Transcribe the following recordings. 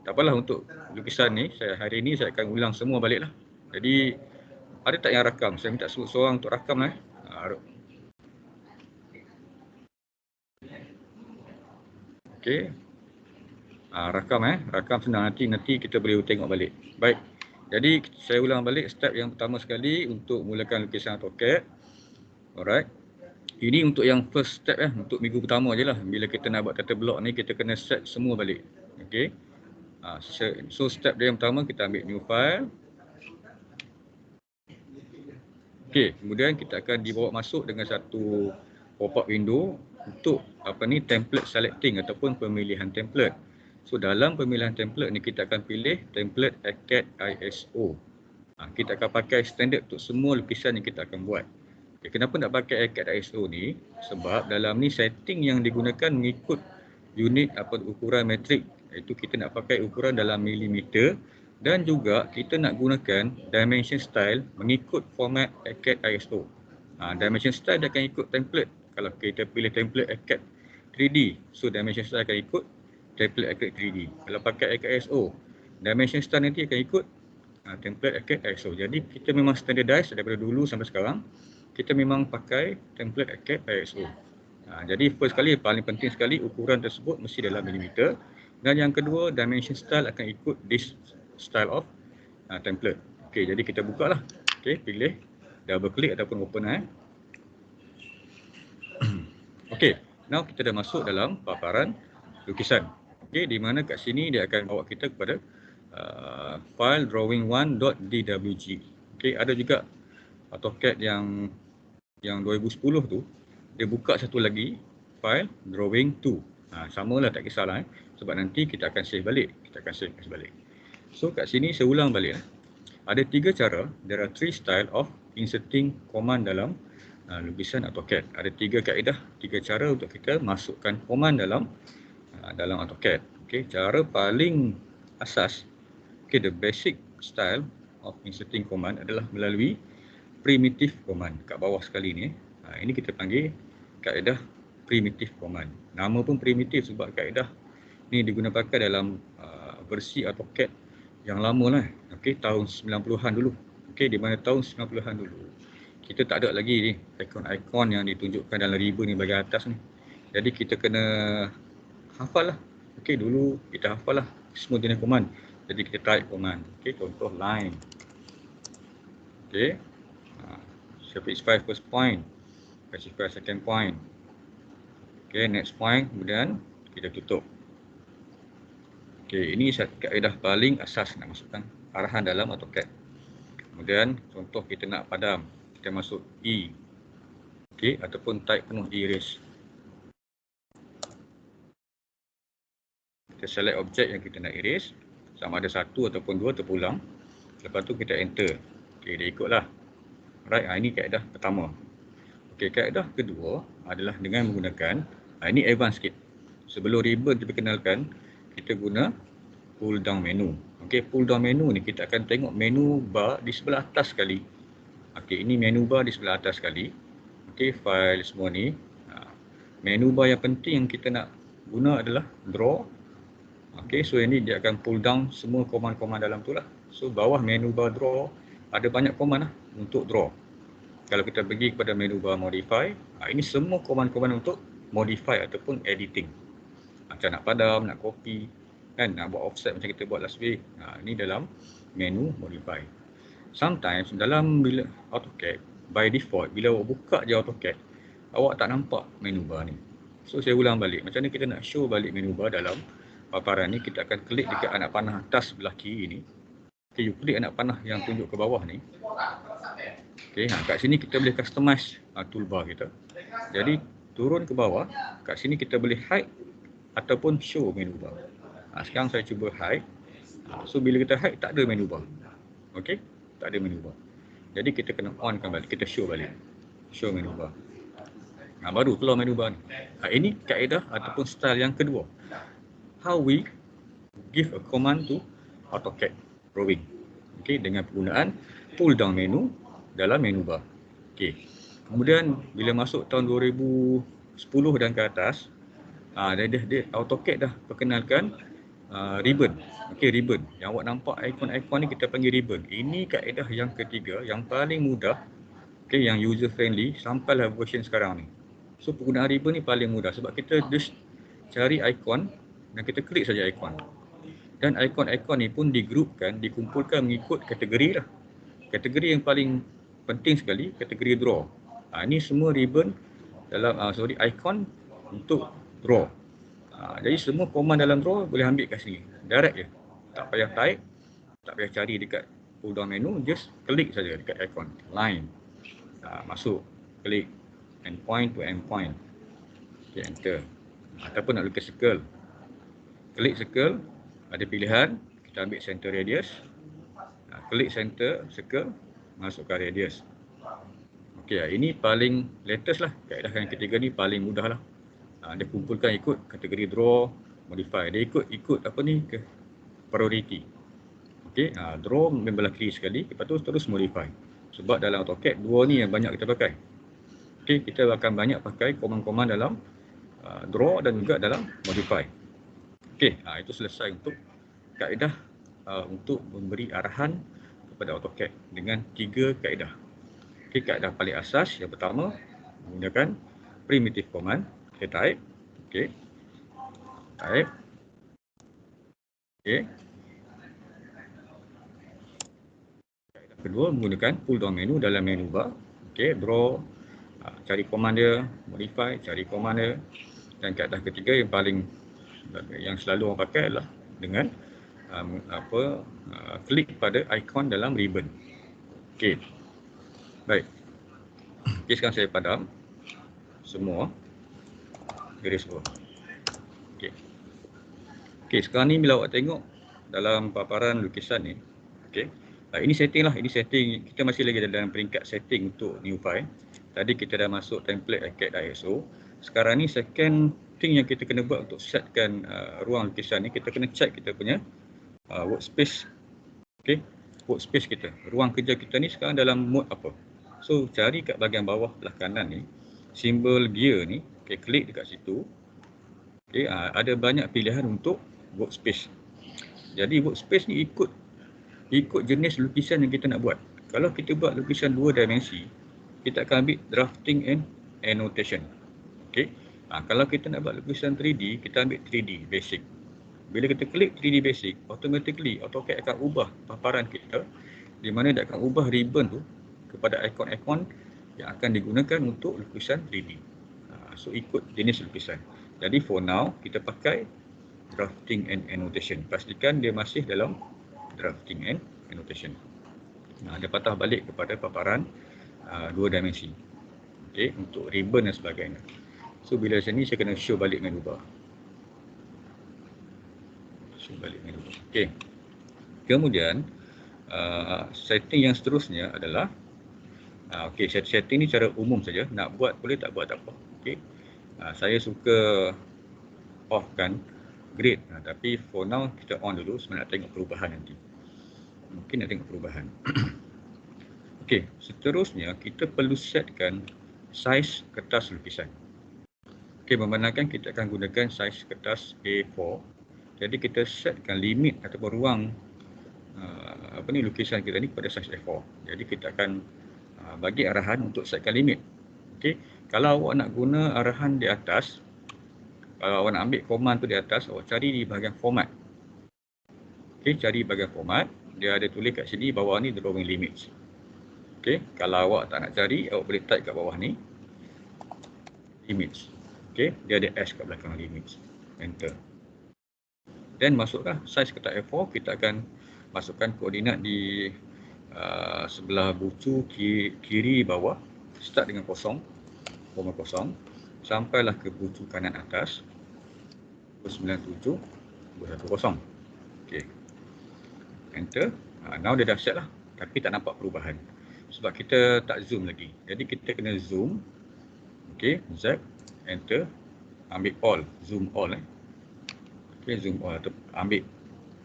Tak apalah, untuk lukisan ni, hari ni saya akan ulang semua balik lah. Jadi, ada tak yang rakam? Saya minta seorang untuk rakam lah. Okey. Rakam senang, nanti kita boleh tengok balik. Baik. Jadi saya ulang balik step yang pertama sekali untuk mulakan lukisan AutoCAD. Alright. Ini untuk yang first step untuk minggu pertama je lah. Bila kita nak buat tata block ni, kita kena set semua balik. Okey. So step dia yang pertama, kita ambil new file. Okey, kemudian kita akan dibawa masuk dengan satu pop-up window untuk template selecting ataupun pemilihan template. So dalam pemilihan template ni kita akan pilih template AutoCAD ISO. Kita akan pakai standard untuk semua lukisan yang kita akan buat. Okay, kenapa nak pakai AutoCAD ISO ni? Sebab dalam ni setting yang digunakan mengikut unit ukuran metrik, iaitu kita nak pakai ukuran dalam milimeter, dan juga kita nak gunakan dimension style mengikut format AutoCAD ISO. Dimension style dia akan ikut template. Kalau kita pilih template AutoCAD 3D, so dimension style akan ikut template AutoCAD 3D. Kalau pakai AutoCAD ISO, dimension style nanti akan ikut template AutoCAD ISO. Jadi kita memang standardize daripada dulu sampai sekarang. Kita memang pakai template AutoCAD ISO. Jadi first kali, paling penting sekali, ukuran tersebut mesti dalam milimeter. Dan yang kedua, dimension style akan ikut this style of template. Okey, jadi kita buka lah. Okey, pilih double click ataupun open. Okey, now kita dah masuk dalam paparan lukisan. Okey, di mana kat sini dia akan bawa kita kepada file drawing1.dwg. Okey, ada juga AutoCAD yang 2010 tu, dia buka satu lagi file drawing2. Samalah, tak kisahlah sebab nanti kita akan save balik. So kat sini saya ulang balik. Ada 3 cara, there are 3 style of inserting command dalam lukisan AutoCAD. Ada 3 kaedah, 3 cara untuk kita masukkan command dalam AutoCAD. Okey, cara paling asas, the basic style of inserting command adalah melalui primitive command. Kat bawah sekali ni, ini kita panggil kaedah primitive command. Nama pun primitive sebab kaedah ni digunakan dalam versi AutoCAD yang lama lah. Okey, tahun 90-an dulu. Okey, di mana tahun 90-an dulu kita tak ada lagi ni ikon-ikon yang ditunjukkan dalam ribbon ni bahagian atas ni. Jadi kita kena hafal lah. Okey, dulu kita hafal lah semua jenis command. Jadi kita type command. Okey, contoh line. Okey, specify first point, specify second point. Okey, next point, kemudian kita tutup. Okey, ini kaedah paling asas nak masukkan arahan dalam AutoCAD. Kemudian contoh kita nak padam, kita masuk E. Okey, ataupun type penuh erase. Kita select objek yang kita nak erase, sama ada 1 ataupun 2 terpulang. Lepas tu kita enter. Okey, dia ikutlah. Alright, ini kaedah pertama. Okey, kaedah kedua adalah dengan menggunakan, ini advance sikit. Sebelum ribbon diperkenalkan, kita guna pull down menu. Okey, pull down menu ni kita akan tengok menu bar di sebelah atas sekali. Okey, ini menu bar di sebelah atas sekali. Okey, file semua ni. Menu bar yang penting yang kita nak guna adalah draw. Okey, so ini dia akan pull down semua command-command dalam tu lah. So bawah menu bar draw ada banyak command lah untuk draw. Kalau kita pergi kepada menu bar modify, ini semua command-command untuk modify ataupun editing. Macam nak padam, nak copy, kan, nak buat offset macam kita buat last week. Ini dalam menu modify. Sometimes dalam bila AutoCAD, by default, bila awak buka je AutoCAD, awak tak nampak menu bar ni. So saya ulang balik, macam mana kita nak show balik menu bar dalam paparan ni. Kita akan klik dekat anak panah atas sebelah kiri ni. Okay, you klik anak panah yang tunjuk ke bawah ni. Okay, kat sini kita boleh customize toolbar kita. Jadi turun ke bawah, kat sini kita boleh hide ataupun show menu bar. Sekarang saya cuba hide. So bila kita hide, tak ada menu bar. Okey, tak ada menu bar. Jadi kita kena onkan balik, kita show balik. Show menu bar. Baru keluar menu bar ni. Ini kaedah ataupun style yang kedua. How we give a command to AutoCAD drawing. Okey, dengan penggunaan pull down menu dalam menu bar. Okey. Kemudian bila masuk tahun 2010 dan ke atas, dia AutoCAD dah perkenalkan ribbon. Okey, ribbon. Yang awak nampak ikon-ikon ni kita panggil ribbon. Ini kaedah yang ketiga yang paling mudah, okey, yang user friendly sampailah version sekarang ni. So penggunaan ribbon ni paling mudah sebab kita just cari ikon dan kita klik saja ikon. Dan ikon-ikon ni pun digrupkan, dikumpulkan mengikut kategori lah. Kategori yang paling penting sekali, kategori draw. Ini semua ribbon dalam, ikon untuk draw. Jadi semua command dalam draw boleh ambil kat sini. Direct je. Tak payah type, tak payah cari dekat pull down menu, just klik saja dekat ikon. Line. Masuk, klik endpoint to endpoint. Okay, enter. Ataupun nak lukis circle. Klik circle, ada pilihan, kita ambil center radius. Klik center circle, masukkan radius. Okey, ini paling latest lah. Kaedah yang ketiga ni paling mudah lah. Dia kumpulkan ikut kategori draw, modify. Dia ikut apa ni, ke priority. Okey, draw memanglah key sekali, lepas tu terus modify. Sebab dalam AutoCAD dua ni yang banyak kita pakai. Okey, kita akan banyak pakai command-command dalam draw dan juga dalam modify. Okey, itu selesai untuk kaedah untuk memberi arahan kepada AutoCAD dengan 3 kaedah. Okey, kaedah paling asas yang pertama menggunakan primitive command. Kita type, okey, type, okey. Kaedah kedua menggunakan pull down menu dalam menu bar. Okey, draw, cari command dia, modify, cari command dia. Dan kaedah ketiga yang selalu orang pakai adalah dengan klik pada ikon dalam ribbon. Okey. Baik. Okey, sekarang saya padam semua garis bawah. Okey. Okey, sekarang ni bila awak tengok dalam paparan lukisan ni, okey. Ini setting lah, ini setting, kita masih lagi dalam peringkat setting untuk new file. Tadi kita dah masuk template AutoCAD ISO. Sekarang ni second thing yang kita kena buat untuk setkan ruang lukisan ni, kita kena check kita punya workspace. Okey, workspace kita, ruang kerja kita ni sekarang dalam mode apa. So cari kat bahagian bawah belah kanan ni, simbol gear ni, okey, klik dekat situ. Okey, ada banyak pilihan untuk workspace. Jadi workspace ni ikut jenis lukisan yang kita nak buat. Kalau kita buat lukisan 2 dimensi, kita akan ambil drafting and annotation. Okey. Kalau kita nak buat lukisan 3D, kita ambil 3D basic. Bila kita klik 3D basic, automatically AutoCAD akan ubah paparan kita, di mana dia akan ubah ribbon tu kepada ikon-ikon yang akan digunakan untuk lukisan 3D. So ikut jenis lukisan. Jadi for now kita pakai drafting and annotation. Pastikan dia masih dalam drafting and annotation. Dia patah balik kepada paparan 2 dimensi. Okey, untuk ribbon dan sebagainya. So bila sini saya kena show balik menu bar. Okey. Kemudian setting yang seterusnya adalah okey, setting ni cara umum saja. Nak buat boleh, tak buat tak apa. Okey. Saya suka off kan grid, tapi for now kita on dulu sebab nak tengok perubahan nanti. Mungkin nak tengok perubahan. Okey, seterusnya kita perlu setkan saiz kertas lukisan. Okey, memandangkan kita akan gunakan saiz kertas A4. Jadi kita setkan limit ataupun ruang lukisan kita ni pada saiz A4. Jadi kita akan bagi arahan untuk setkan limit. Okey, kalau awak nak guna arahan di atas, kalau awak nak ambil command tu di atas, awak cari di bahagian format. Okey, cari bahagian format, dia ada tulis kat sini bawah ni drawing limits. Okey, kalau awak tak nak cari, awak boleh type kat bawah ni limits. Okey, dia ada S kat belakang limits. Enter. Dan masukkan saiz kertas A4, kita akan masukkan koordinat di sebelah bucu kiri bawah, start dengan 0, sampailah ke bucu kanan atas 97 210. Okey. Enter. Now dia dah set lah, tapi tak nampak perubahan sebab kita tak zoom lagi. Jadi kita kena zoom. Okey, Z, enter, ambil all, zoom all. Okey, zoom all atau ambil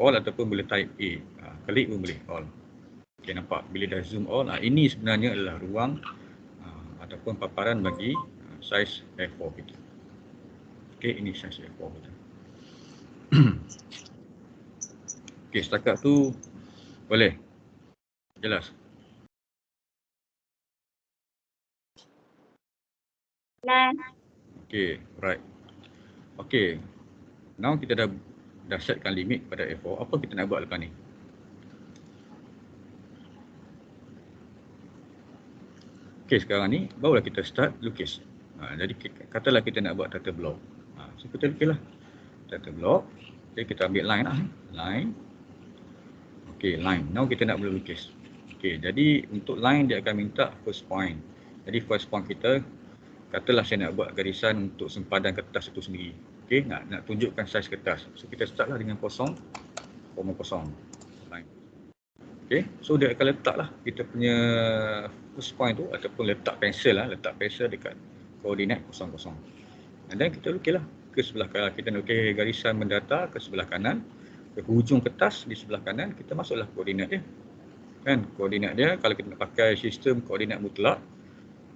all ataupun boleh type A. Klik pun boleh all. Okey, nampak bila dah zoom all, ini sebenarnya adalah ruang ataupun paparan bagi saiz A4 kita. Okey, ini saiz A4 kita. Okey, setakat tu boleh? Jelas? Nah, Okey, right. Okey, now kita dah setkan limit pada A4. Apa kita nak buat lepas ni? Okey, sekarang ni barulah kita start lukis. Jadi katalah kita nak buat tata block. So kita lukislah tata block. Okey, kita ambil line lah. Line. Okey, line. Now kita nak mula lukis. Okey, jadi untuk line dia akan minta first point. Jadi first point kita, katalah saya nak buat garisan untuk sempadan kertas itu sendiri. Okey, nak tunjukkan saiz kertas. So kita startlah dengan 0,0. Line. Okey, so dia akan letaklah kita punya first point tu ataupun letak pensel dekat koordinat 0,0. Dan kita lukislah ke sebelah kanan. Kita nak lukis garisan mendatar ke sebelah kanan, ke hujung kertas di sebelah kanan, kita masuklah koordinat dia. Kan, koordinat dia kalau kita nak pakai sistem koordinat mutlak,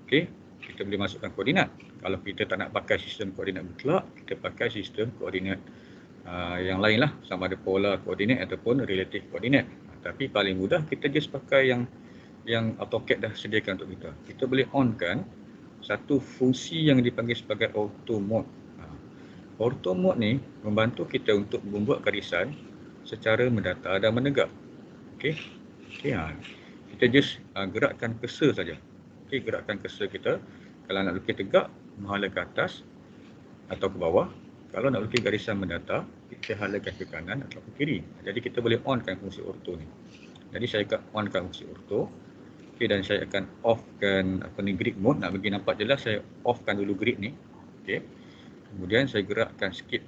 okey, kita boleh masukkan koordinat. Kalau kita tak nak pakai sistem koordinat mutlak, kita pakai sistem koordinat yang lain lah, sama ada polar koordinat ataupun relative koordinat. Tapi paling mudah kita just pakai yang AutoCAD dah sediakan untuk kita. Kita boleh on-kan satu fungsi yang dipanggil sebagai auto mode. Auto mode ni membantu kita untuk membuat garisan secara mendatar dan menegak. Okey. Kita just gerakkan cursor saja. Okey, gerakkan cursor kita. Kalau nak lukis tegak, menghala ke atas atau ke bawah. Kalau nak lukis garisan mendatar, kita halakan ke kanan atau ke kiri. Jadi kita boleh on-kan fungsi auto ni. Jadi saya akan on-kan fungsi auto. Okey, dan saya akan off-kan grid mode. Nak bagi nampak jelas, saya off-kan dulu grid ni. Okey. Kemudian saya gerakkan sikit.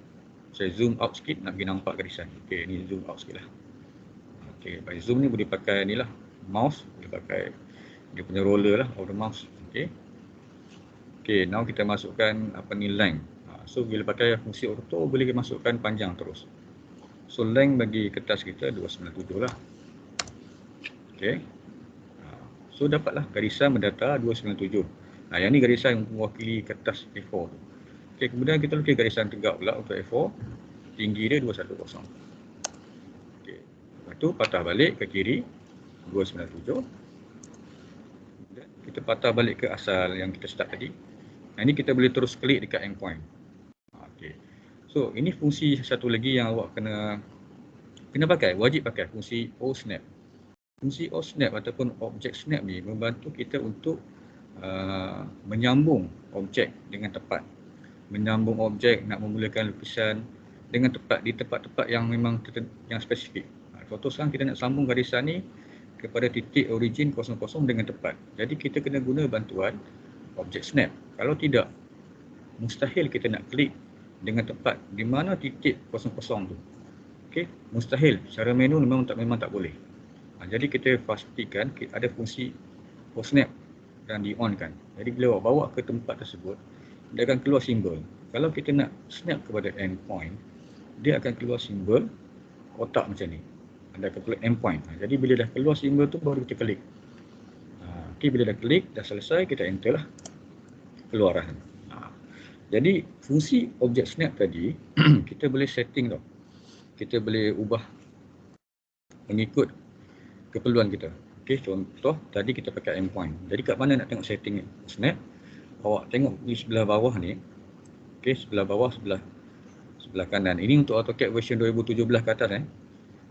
Saya zoom out sikit nak bagi nampak garisan. Okey, ni zoom out sikit lah. Okey, by zoom ni boleh pakai ni lah, mouse. Boleh pakai dia punya roller lah, of the mouse. Okey. Okey, now kita masukkan length. So bila pakai fungsi auto, boleh masukkan panjang terus. So length bagi kertas kita 297 lah. Okey. So dapatlah garisan mendatar 297. Yang ni garisan yang mewakili kertas A4 tu. Okey, kemudian kita lukis garisan tegak pula untuk A4. Tinggi dia 210. Okey. Lepas tu patah balik ke kiri 297. Kemudian kita patah balik ke asal yang kita start tadi. Ini kita boleh terus klik dekat endpoint. Okey. So ini fungsi satu lagi yang awak kena pakai, wajib pakai fungsi O-Snap. Fungsi O-Snap ataupun Object Snap ni membantu kita untuk menyambung objek dengan tepat. Menyambung objek, nak memulakan lukisan dengan tepat di tempat-tempat yang memang yang spesifik. Contoh sekarang kita nak sambung garisan ni kepada titik origin 00 dengan tepat. Jadi kita kena guna bantuan Object Snap. Kalau tidak, mustahil kita nak klik dengan tepat di mana titik 00 tu. Okey, mustahil. Secara manual memang tak boleh. Jadi kita pastikan ada fungsi snap dan di on kan. Jadi bila awak bawa ke tempat tersebut, dia akan keluar simbol. Kalau kita nak snap kepada endpoint, dia akan keluar simbol kotak macam ni. Dia akan keluar endpoint. Jadi bila dah keluar simbol tu baru kita klik. Okey, bila dah klik, dah selesai, kita enter lah. Keluar lah. Jadi fungsi object snap tadi kita boleh setting tau. Kita boleh ubah mengikut keperluan kita. Okey, contoh tadi kita pakai endpoint. Jadi kat mana nak tengok setting snap? Awak tengok di sebelah bawah ni. Okey, sebelah bawah sebelah kanan. Ini untuk AutoCAD version 2017 ke atas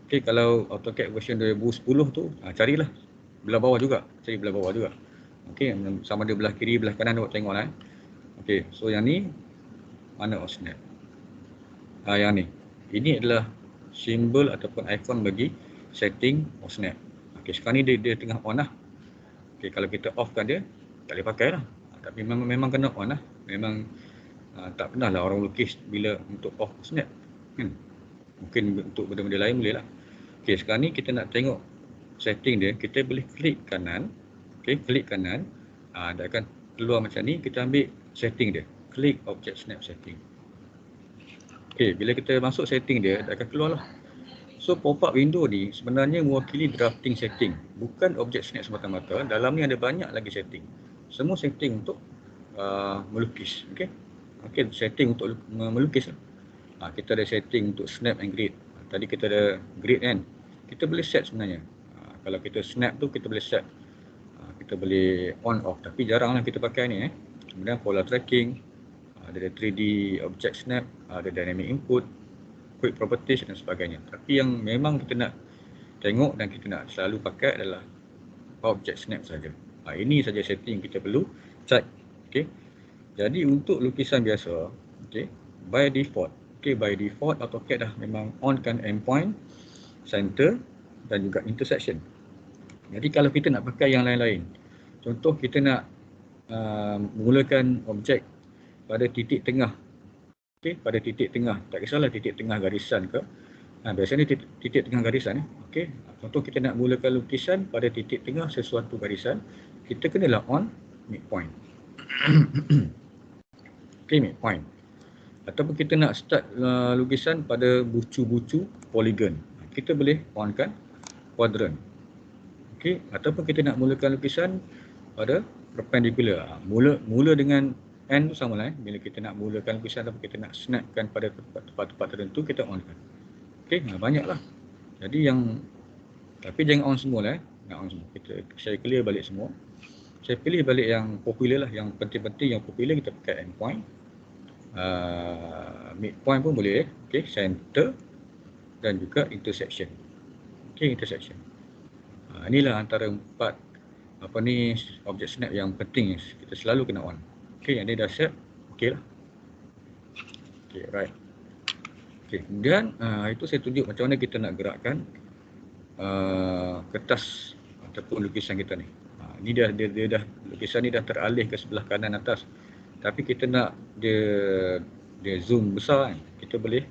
Okey, kalau AutoCAD version 2010 tu carilah belah bawah juga. Cari belah bawah juga. Okey, sama ada belah kiri, belah kanan awak tengoklah Okey, so yang ni mana snap? Yang ni. Ini adalah simbol ataupun ikon bagi setting snap. Okey, sekarang ni dia tengah on lah. Okey, kalau kita off kan dia, tak boleh pakai lah. Tapi memang kena on lah. Memang tak pernah lah orang lukis bila untuk off snap. Mungkin untuk benda-benda lain boleh lah. Okey, sekarang ni kita nak tengok setting dia, kita boleh klik kanan. Okey, klik kanan. Dia akan keluar macam ni, kita ambil setting dia. Klik object snap setting. Okey, bila kita masuk setting dia akan keluar lah. So pop-up window ni sebenarnya mewakili drafting setting, bukan object snap semata-mata. Dalam ni ada banyak lagi setting. Semua setting untuk melukis. Okey, setting untuk melukis lah. Kita ada setting untuk snap and grid. tadi kita ada grid kan, kita boleh set sebenarnya. Kalau kita snap tu kita boleh set, kita boleh on off, tapi jaranglah kita pakai ni. Kemudian polar tracking, ada 3D object snap, ada dynamic input, quick properties dan sebagainya. Tapi yang memang kita nak tengok dan kita nak selalu pakai adalah object snap saja. Ini saja setting kita perlu check. Okey. Jadi untuk lukisan biasa, okey, by default, AutoCAD dah memang onkan endpoint, center dan juga intersection. Jadi kalau kita nak pakai yang lain-lain, contoh kita nak menggunakan objek pada titik tengah. Okey, pada titik tengah, tak kisahlah titik tengah garisan ke. Biasanya titik tengah garisan. Okey, contoh kita nak mulakan lukisan pada titik tengah sesuatu garisan, kita kenalah on midpoint. Okey, midpoint. Ataupun kita nak start lukisan pada bucu-bucu polygon, kita boleh onkan quadrant. Okey, ataupun kita nak mulakan lukisan pada perpendicular. Mula dengan end tu sama lah. Bila kita nak mulakan lukisan ataupun kita nak snapkan pada tempat-tempat tertentu, kita onkan. Okey, banyaklah. Jadi tapi jangan on semua lah. Nak on semua. Saya clear balik semua. Saya pilih balik yang popular lah, yang penting-penting, yang popular kita pakai endpoint. Midpoint pun boleh. Okey, center dan juga intersection. Okey, intersection. Inilah antara 4 object snap yang penting kita selalu kena on. Okey, yang ni dah set. Okey lah. Okey, right. Okey, kemudian itu saya tunjuk macam mana kita nak gerakkan kertas ataupun lukisan kita ni. Ni dia dah lukisan ni dah teralih ke sebelah kanan atas. Tapi kita nak dia zoom besar kan. Kita boleh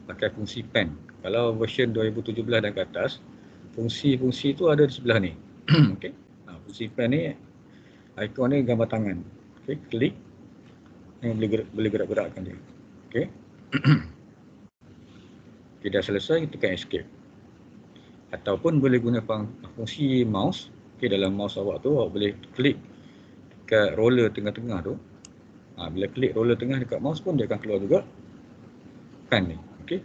pakai fungsi pen. Kalau version 2017 dan ke atas, fungsi-fungsi tu ada di sebelah ni. Okey. Fungsi pen ni, ikon ni gambar tangan. Okey, klik. Yang boleh gerak-gerakkan dia. Okey. Okay, dah selesai, tekan escape. Ataupun boleh guna fungsi mouse. Okay, dalam mouse awak tu, awak boleh klik dekat roller tengah-tengah tu. Bila klik roller tengah dekat mouse pun, dia akan keluar juga pen ni. Okay,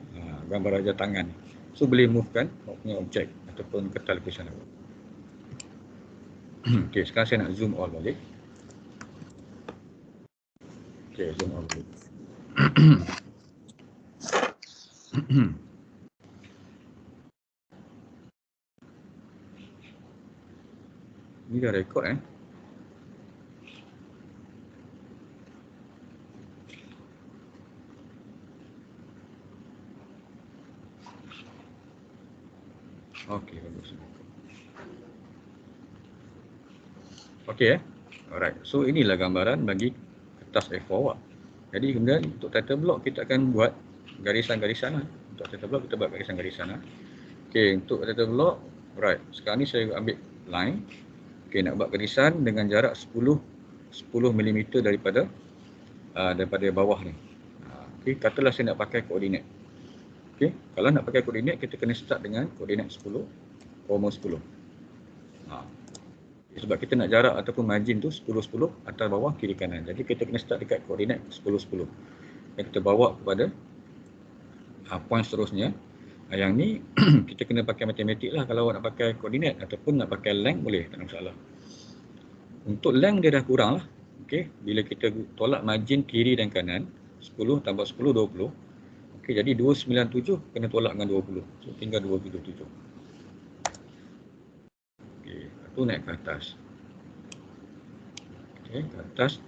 gambar raja tangan ni. So, boleh movekan awak punya objek ataupun kertas lukisan awak. Okay, sekarang saya nak zoom all balik. Okay, zoom all balik. Ni dah rekod Okey, bagus. Okey Alright. So inilah gambaran bagi kertas A4 awak. Jadi kemudian untuk title block kita akan buat garisan-garisan lah. Untuk title block kita buat garisan-garisan lah. Okey, untuk title block, right. Sekarang ni saya ambil line. Okey, nak buat garisan dengan jarak 10 mm daripada bawah ni. Okey, katalah saya nak pakai koordinat. Okey, kalau nak pakai koordinat kita kena start dengan koordinat 10, 10. Sebab kita nak jarak ataupun margin tu 10-10 atas bawah kiri kanan. Jadi kita kena start dekat koordinat 10-10. Dan kita bawa kepada point seterusnya. Yang ni kita kena pakai matematik lah kalau awak nak pakai koordinat ataupun nak pakai length boleh, tak ada masalah. Untuk length dia dah kurang lah. Okay, bila kita tolak margin kiri dan kanan 10 tambah 10, 20. Okay, jadi 297 kena tolak dengan 20. So tinggal 277. Okay, tu naik ke atas. Okay, ke atas.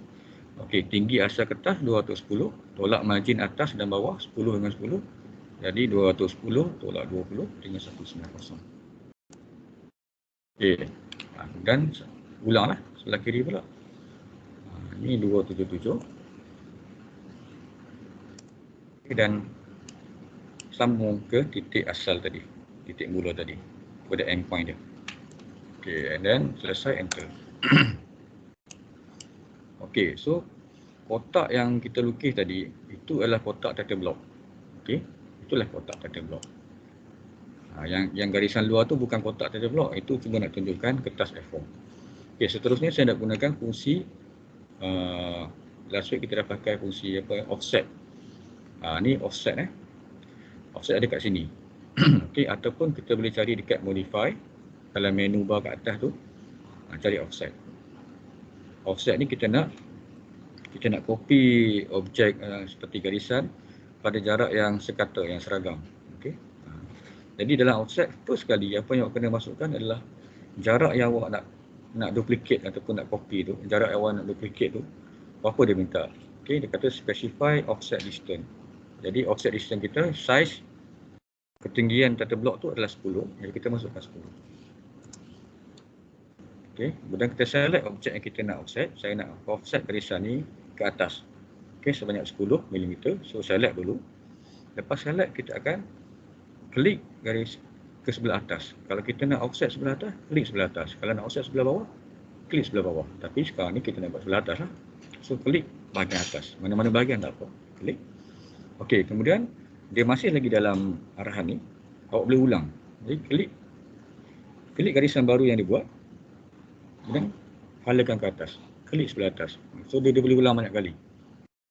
Okay, tinggi asal kertas 210. Tolak margin atas dan bawah 10 dengan 10. Jadi 210 tolak 20 tinggal 190. Okey. Dan ulanglah sebelah kiri pula. Ini 277. Okay, dan sambung ke titik asal tadi. Titik mula tadi. Pada endpoint dia. Okey, and then selesai enter. Okey, so kotak yang kita lukis tadi itu adalah kotak title block. Okey. Itulah kotak title block. Yang garisan luar tu bukan kotak title block, itu cuma nak tunjukkan kertas A4. Okey, seterusnya saya nak gunakan fungsi last week kita dah pakai fungsi offset. Ni offset Offset ada kat sini. Okey, ataupun kita boleh cari dekat modify dalam menu bar kat atas tu, cari offset. Offset ni kita nak copy objek seperti garisan pada jarak yang sekata, yang seragam. Okey. Jadi dalam offset first sekali apa yang awak kena masukkan adalah jarak yang awak nak duplicate ataupun nak copy tu, jarak yang awak nak duplicate tu berapa dia minta. Okey, dia kata specify offset distance. Jadi offset distance kita size ketinggian data block tu adalah 10, jadi kita masukkan 10. Okey, kemudian kita select objek yang kita nak offset. Saya nak offset garisan ni ke atas. Okey, sebanyak 10 mm. So select dulu. Lepas select kita akan klik garis ke sebelah atas. Kalau kita nak offset sebelah atas, klik sebelah atas. Kalau nak offset sebelah bawah, klik sebelah bawah. Tapi sekarang ni kita nak buat sebelah atas lah. So klik bahagian atas. Mana-mana bahagian tak apa. Klik. Okey, kemudian dia masih lagi dalam arahan ni. Awak boleh ulang. Jadi klik garisan baru yang dibuat. Kemudian halakan ke atas. Klik sebelah atas. So dia boleh ulang banyak kali.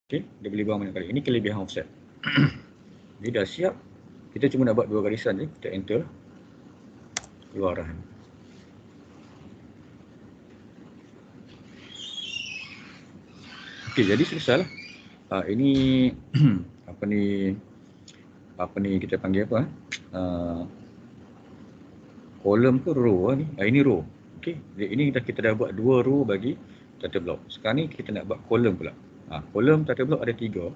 Okey, dia boleh ulang banyak kali. Ini kelebihan offset. Jadi dah siap. Kita cuma nak buat 2 garisan je. Kita enter. Keluar arahan. Okey, jadi selesai lah. Ini apa ni kita panggil apa? Kolom ke row ni? Ini row. Okey, ini kita dah buat 2 row bagi data block. Sekarang ni kita nak buat kolom pula. Kolom data block ada 3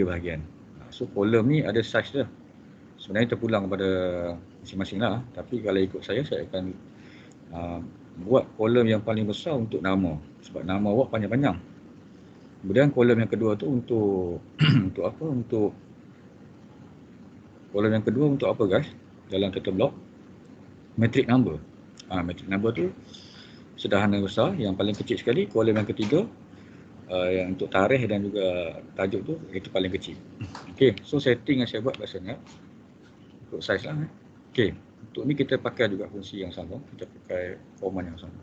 bahagian. So kolom ni ada size dia. Sebenarnya terpulang kepada masing-masing lah. Tapi kalau ikut saya akan buat kolom yang paling besar untuk nama. Sebab nama awak panjang-panjang. Kemudian kolom yang kedua tu untuk untuk apa? Kolom yang kedua untuk apa guys? Dalam data block metric number. Metric number tu sederhana besar. Yang paling kecil sekali. Kolom yang ketiga yang untuk tarikh dan juga tajuk tu itu paling kecil. Okey, so setting yang saya buat biasanya untuk size lah. Okey, untuk ni kita pakai juga fungsi yang sama. Kita pakai command yang sama.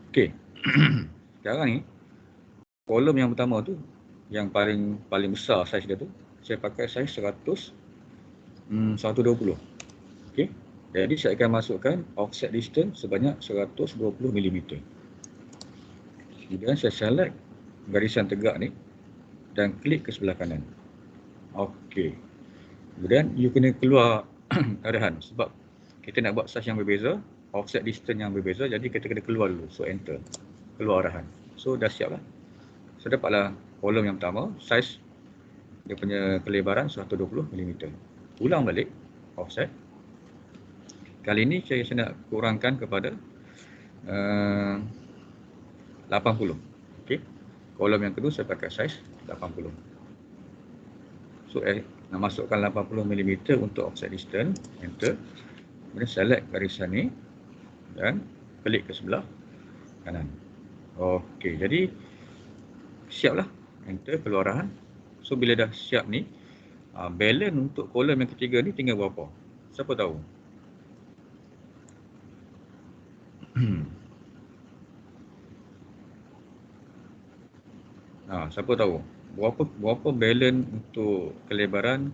Okey. Sekarang ni kolom yang pertama tu yang paling besar size dia tu saya pakai size 120. Okey. Jadi saya akan masukkan offset distance sebanyak 120 mm. Kemudian saya select garisan tegak ni dan klik ke sebelah kanan. Okey. Kemudian you kena keluar arahan sebab kita nak buat size yang berbeza, offset distance yang berbeza, jadi kita kena keluar dulu. So enter. Keluar arahan. So dah siap lah. So dapatlah kolom yang pertama, size dia punya kelebaran 120 mm. Ulang balik offset. Kali ini saya nak kurangkan kepada 80. Okey. Kolom yang kedua saya pakai size 80. So nak masukkan 80 mm untuk offset distance, enter. Kemudian select garisan ni dan klik ke sebelah kanan. Okey, jadi siaplah. Enter, keluar arahan. So bila dah siap ni, balance untuk kolom yang ketiga ni tinggal berapa? Siapa tahu? Siapa tahu? Berapa balance untuk kelebaran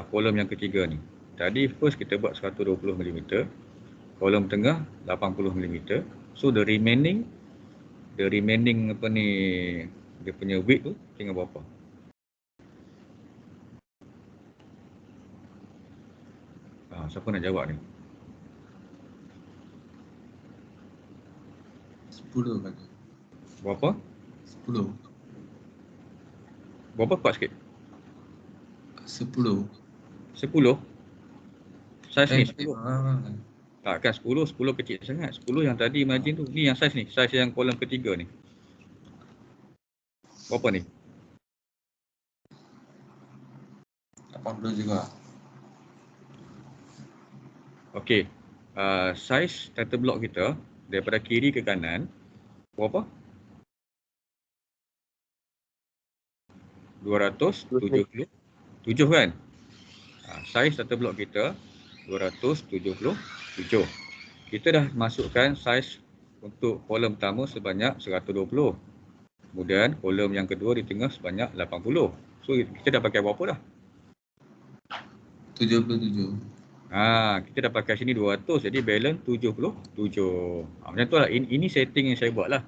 kolom yang ketiga ni? Tadi first kita buat 120 mm, kolom tengah 80 mm. So the remaining apa ni, dia punya width tu tinggal berapa? Siapa nak jawab ni? 10 bagi. Berapa? 10. Berapa kuat sikit? 10. 10? Size ni 10? Takkan 10 kecil sangat. 10 yang tadi margin tu. Ni yang size ni. Size yang kolom ketiga ni. Berapa ni? 80 juga. Okey. Size data block kita daripada kiri ke kanan berapa? 277 kan? Saiz data block kita 277. Kita dah masukkan saiz untuk kolom pertama sebanyak 120. Kemudian kolom yang kedua di tengah sebanyak 80. So kita dah pakai berapa dah? 77. Kita dah pakai sini 200, jadi balance 77. Macam tu lah, ini setting yang saya buat lah.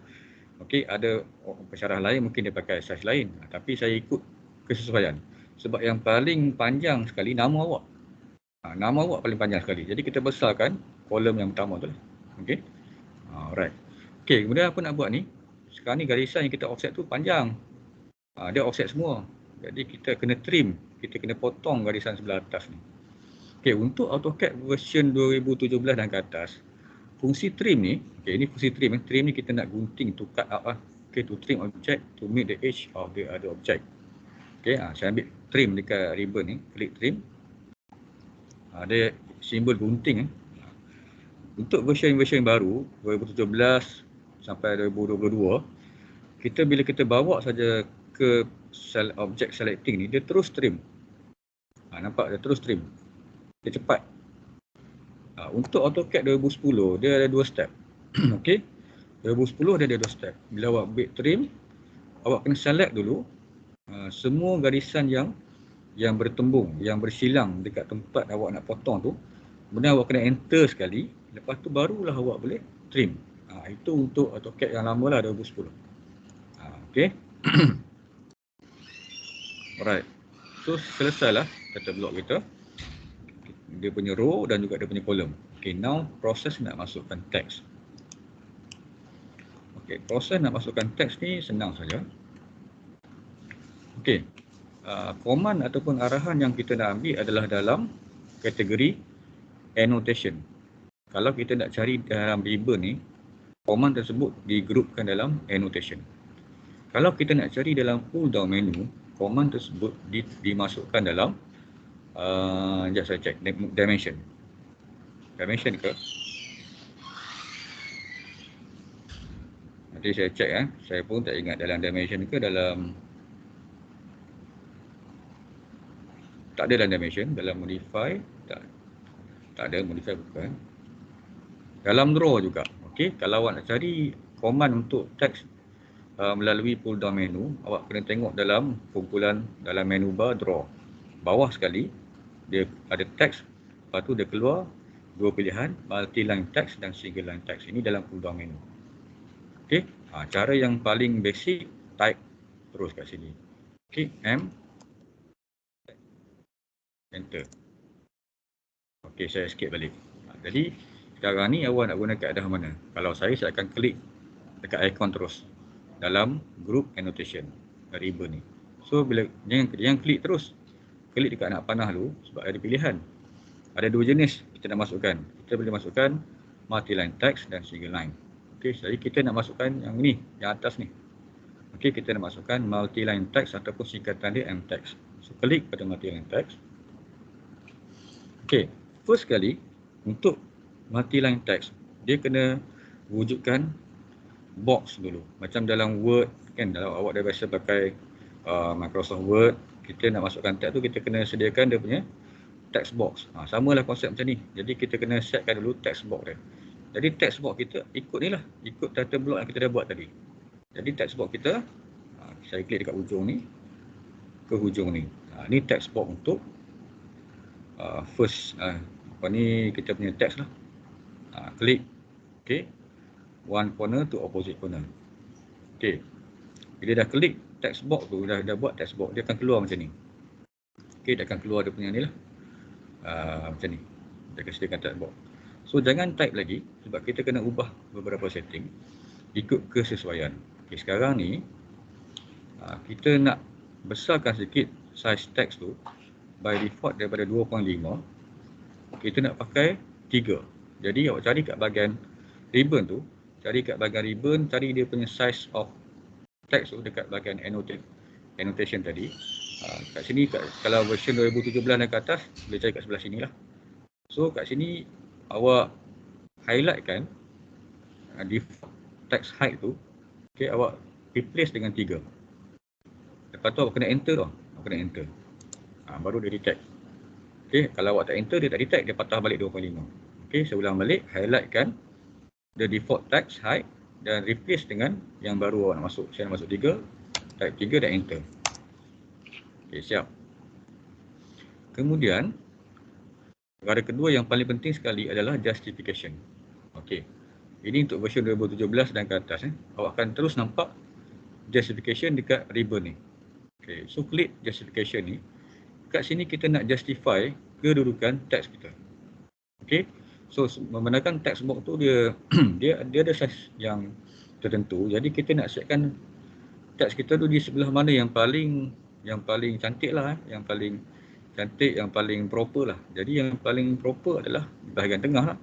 Okey, ada pensyarah lain mungkin dia pakai saiz lain. Tapi saya ikut kesesuaian. Sebab yang paling panjang sekali nama awak. Nama awak paling panjang sekali. Jadi kita besarkan kolom yang pertama tu lah. Okey. Alright. Okey, kemudian apa nak buat ni? Sekarang ni garisan yang kita offset tu panjang. Dia offset semua. Jadi kita kena trim. Kita kena potong garisan sebelah atas ni. Okey, untuk AutoCAD version 2017 dan ke atas, fungsi trim ni, ini fungsi trim. Trim ni kita nak gunting to cut out lah. To trim object to meet the edge of the other object. Saya ambil trim dekat ribbon ni, klik trim. Ada simbol gunting. Untuk version baru 2017 sampai 2022, bila kita bawa saja ke object selecting ni, dia terus trim. Nampak dia terus trim. Dia cepat. Untuk AutoCAD 2010 dia ada 2 step. Okey. 2010 dia ada 2 step. Bila awak ambil trim, awak kena select dulu semua garisan yang bertembung, yang bersilang dekat tempat awak nak potong tu. Kemudian awak kena enter sekali, lepas tu barulah awak boleh trim. Itu untuk AutoCAD yang lama lah, 2010. Okey. Alright. So selesailah kata blok kita. Dia punya row dan juga dia punya kolom. Okay, now proses nak masukkan teks. Okay, proses nak masukkan teks ni senang saja. Okay, command ataupun arahan yang kita nak ambil adalah dalam kategori annotation. Kalau kita nak cari dalam ribbon ni, command tersebut digrupkan dalam annotation. Kalau kita nak cari dalam pull down menu, command tersebut dimasukkan dalam sekejap saya cek dimension. Dimension ke? Nanti saya cek saya pun tak ingat dalam dimension ke dalam, tak ada dalam dimension, dalam modify tak ada, modify bukan. Dalam draw juga. Okey, kalau awak nak cari command untuk teks melalui pull down menu, awak kena tengok dalam kumpulan dalam menu bar draw. Bawah sekali dia ada teks, lepas tu dia keluar dua pilihan, multi line text dan single line text. Ini dalam pull down menu. Okey, cara yang paling basic, type terus kat sini. Okey, M, enter. Okey, saya skip balik. Jadi sekarang ni awak nak guna kaedah mana? Kalau saya akan klik dekat icon terus dalam group annotation ribbon ni. So bila jangan klik terus, klik dekat anak panah dulu sebab ada pilihan. Ada dua jenis kita nak masukkan. Kita boleh masukkan multi-line text dan single line. Okey, jadi kita nak masukkan yang ni, yang atas ni. Okey, kita nak masukkan multi-line text ataupun singkatan dia M-text. So klik pada multi-line text. Okey, first kali untuk multi-line text, dia kena wujudkan box dulu. Macam dalam Word kan, kalau awak dah biasa pakai Microsoft Word, kita nak masukkan teks tu kita kena sediakan dia punya text box. Samalah konsep macam ni. Jadi kita kena setkan dulu text box dia. Jadi text box kita ikut ni lah, ikut title block yang kita dah buat tadi. Jadi text box kita, saya klik dekat hujung ni, ke hujung ni. Ni text box untuk first, apa ni kita punya text lah. Klik, okay, one corner to opposite corner. Okay, bila dah klik text box tu, dah buat text box, dia akan keluar macam ni. Okay, dia akan keluar dia punya ni lah, macam ni. Dia akan sediakan text box. So jangan type lagi sebab kita kena ubah beberapa setting ikut kesesuaian. Okay, sekarang ni kita nak besarkan sikit size text tu. By default daripada 2.5 kita nak pakai 3. Jadi awak cari kat bahagian ribbon tu, cari kat bahagian ribbon, cari dia punya size of text tu dekat bahagian annotation tadi. Kat sini kalau version 2017 dan ke atas boleh cari kat sebelah sini lah. So kat sini awak highlightkan default text height tu. Okay, awak replace dengan 3. Lepas tu awak kena enter tau. Awak kena enter. Baru dia detect. Okay, kalau awak tak enter, dia tak detect, dia patah balik 2.5. Okay, saya ulang balik, highlightkan the default text height, dan replace dengan yang baru awak nak masuk. Saya nak masuk 3, type 3 dan enter. Okey, siap. Kemudian perkara kedua yang paling penting sekali adalah justification. Okey. Ini untuk version 2017 dan ke atas. Awak akan terus nampak justification dekat ribbon ni. Okey, so klik justification ni. Kat sini kita nak justify kedudukan teks kita. Okey. So memandangkan text box tu dia dia ada size yang tertentu. Jadi kita nak siapkan teks kita tu di sebelah mana yang paling cantik lah, yang paling cantik, yang paling proper lah. Jadi yang paling proper adalah bahagian tengah lah.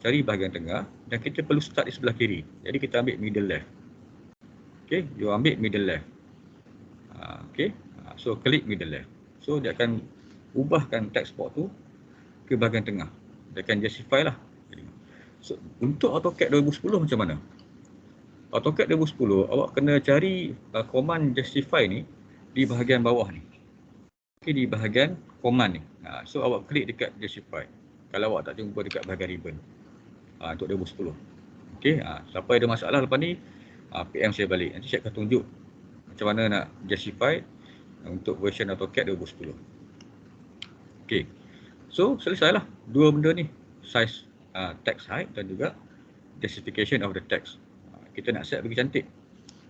Cari bahagian tengah dan kita perlu start di sebelah kiri. Jadi kita ambil middle left. Okay, you ambil middle left. Okay, so klik middle left. So dia akan ubahkan text box tu ke bahagian tengah. Dia akan justify lah. So untuk AutoCAD 2010 macam mana? AutoCAD 2010 awak kena cari command justify ni di bahagian bawah ni. Okay, di bahagian command ni. So awak klik dekat justify. Kalau awak tak jumpa dekat bahagian ribbon. Untuk 2010. Okay, siapa ada masalah lepas ni, PM saya balik. Nanti saya akan tunjuk macam mana nak justify untuk version AutoCAD 2010. Okay, so selesailah dua benda ni. Size text height dan juga justification of the text. Kita nak set bagi cantik.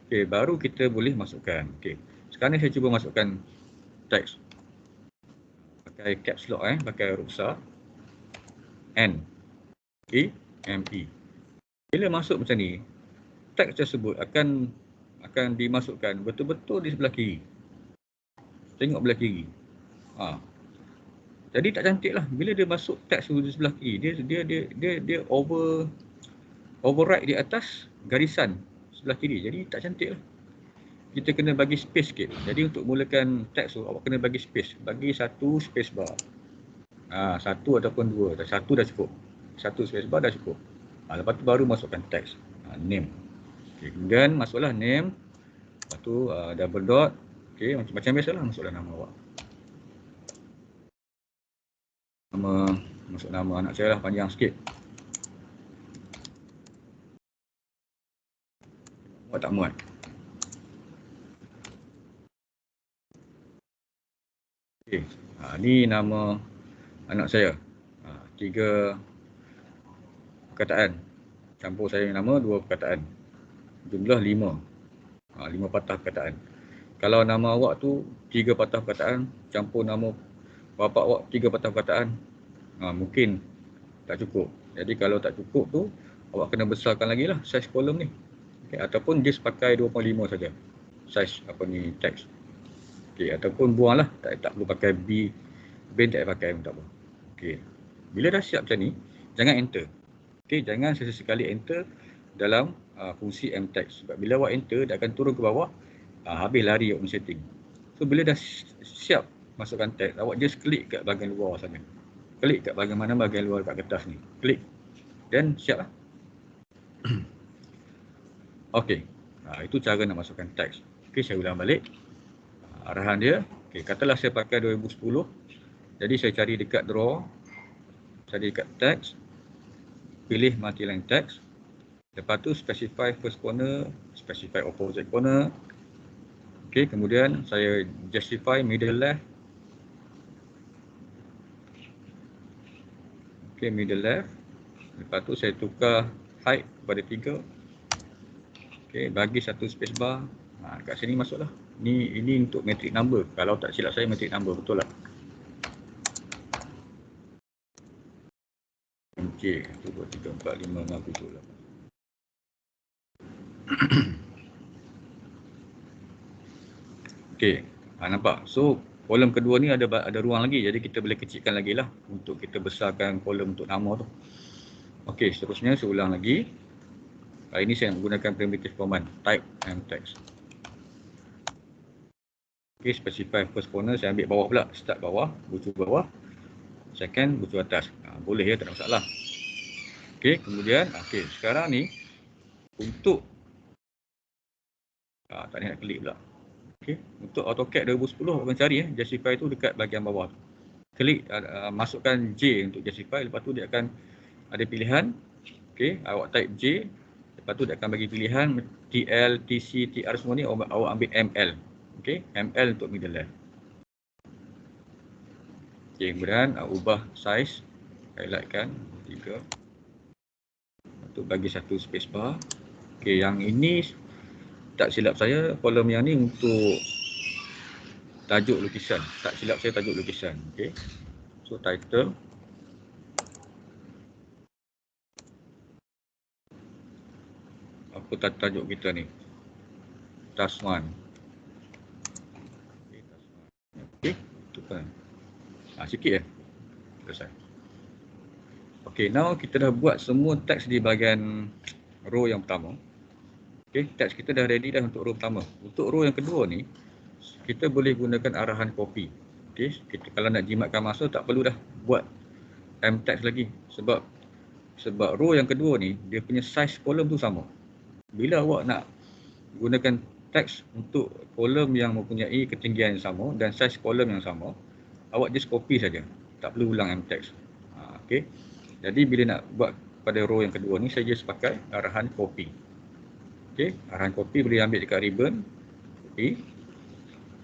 Okay, baru kita boleh masukkan. Okay, sekarang ni saya cuba masukkan teks. Pakai caps lock pakai huruf besar. N E M E. Bila masuk macam ni, teks tersebut akan dimasukkan betul-betul di sebelah kiri. Tengok belah kiri. Jadi tak cantik lah bila dia masuk teks di sebelah kiri. Dia override di atas garisan sebelah kiri. Jadi tak cantik lah. Kita kena bagi space sikit. Jadi untuk mulakan teks tu, awak kena bagi space. Bagi satu space bar. Satu ataupun dua. Satu dah cukup. Satu space bar dah cukup. Lepas tu baru masukkan teks. Name. Okay, kemudian masuklah name. Lepas tu double dot. Okay, macam biasalah masuklah nama awak. Masuk nama anak saya lah, panjang sikit. Awak tak muat. Okay, ni nama anak saya. 3 perkataan. Campur saya nama 2 perkataan. Jumlah 5. 5 patah perkataan. Kalau nama awak tu 3 patah perkataan, campur nama bapa awak 3 patah perkataan, mungkin tak cukup. Jadi kalau tak cukup tu, awak kena besarkan lagi lah saiz kolom ni. Okay, ataupun just pakai 2.5 saja. Saiz teks. Okay, ataupun buanglah, tak perlu pakai bin tak pakai pun tak apa. Okay. Bila dah siap macam ni, jangan enter. Okay, jangan sesekali enter dalam fungsi mtext. Sebab bila awak enter, dia akan turun ke bawah, habis lari awak setting. So bila dah siap masukkan teks, awak just klik kat bahagian luar sana. Klik kat bahagian mana bahagian luar kat kertas ni. Klik. Dan siap lah. Okey. Itu cara nak masukkan teks. Okey, saya ulang balik. Arahan dia. Okey, katalah saya pakai 2010. Jadi saya cari dekat draw. Cari dekat teks. Pilih multi-line text. Lepas tu specify first corner, specify opposite corner. Okey, kemudian saya justify middle left. Okey, middle left. Lepas tu saya tukar height kepada 3. Okey, bagi satu space bar. Kat sini masuklah. Ini untuk metric number. Kalau tak silap saya metric number, betul lah. Okey, 1, 2, 3, 4, 5, 6, 7, 8. Okey, nampak. So, kolom kedua ni ada ruang lagi. Jadi kita boleh kecilkan lagi lah untuk kita besarkan kolom untuk nama tu. Okey, seterusnya saya ulang lagi. Kali ini saya menggunakan primitive command type and text. Okey, specify first corner, saya ambil bawah pula, start bawah, bucu bawah, second bucu atas. Boleh ya, tak ada masalah. Okey, kemudian sekarang ni untuk tak nak klik pula. Okey, untuk AutoCAD 2010 akan cari justify tu dekat bahagian bawah. Klik masukkan J untuk justify, lepas tu dia akan ada pilihan. Okey, awak type J. Lepas tu dia akan bagi pilihan TL, TC, TR semua ni awak ambil ML. Okey, ML untuk middle left. Okey, kemudian ubah size, highlightkan 3. Untuk bagi satu spacebar. Okey, yang ini tak silap saya kolom yang ni untuk tajuk lukisan. Tak silap saya tajuk lukisan. Okey. So title. Apa tajuk kita ni? Task 1. Okey, task 1. Okey, tukar. Sikit je. Selesai. Okey, now kita dah buat semua teks di bahagian row yang pertama. Okey, teks kita dah ready dah untuk row pertama. Untuk row yang kedua ni, kita boleh gunakan arahan copy. Okey, kita kalau nak jimatkan masa tak perlu dah buat text lagi sebab row yang kedua ni dia punya size kolom tu sama. Bila awak nak gunakan teks untuk kolom yang mempunyai ketinggian yang sama dan size kolom yang sama, awak just copy saja. Tak perlu ulang teks. Okey. Jadi bila nak buat pada row yang kedua ni saya just pakai arahan copy. Okey, arahan copy boleh ambil dekat ribbon, copy.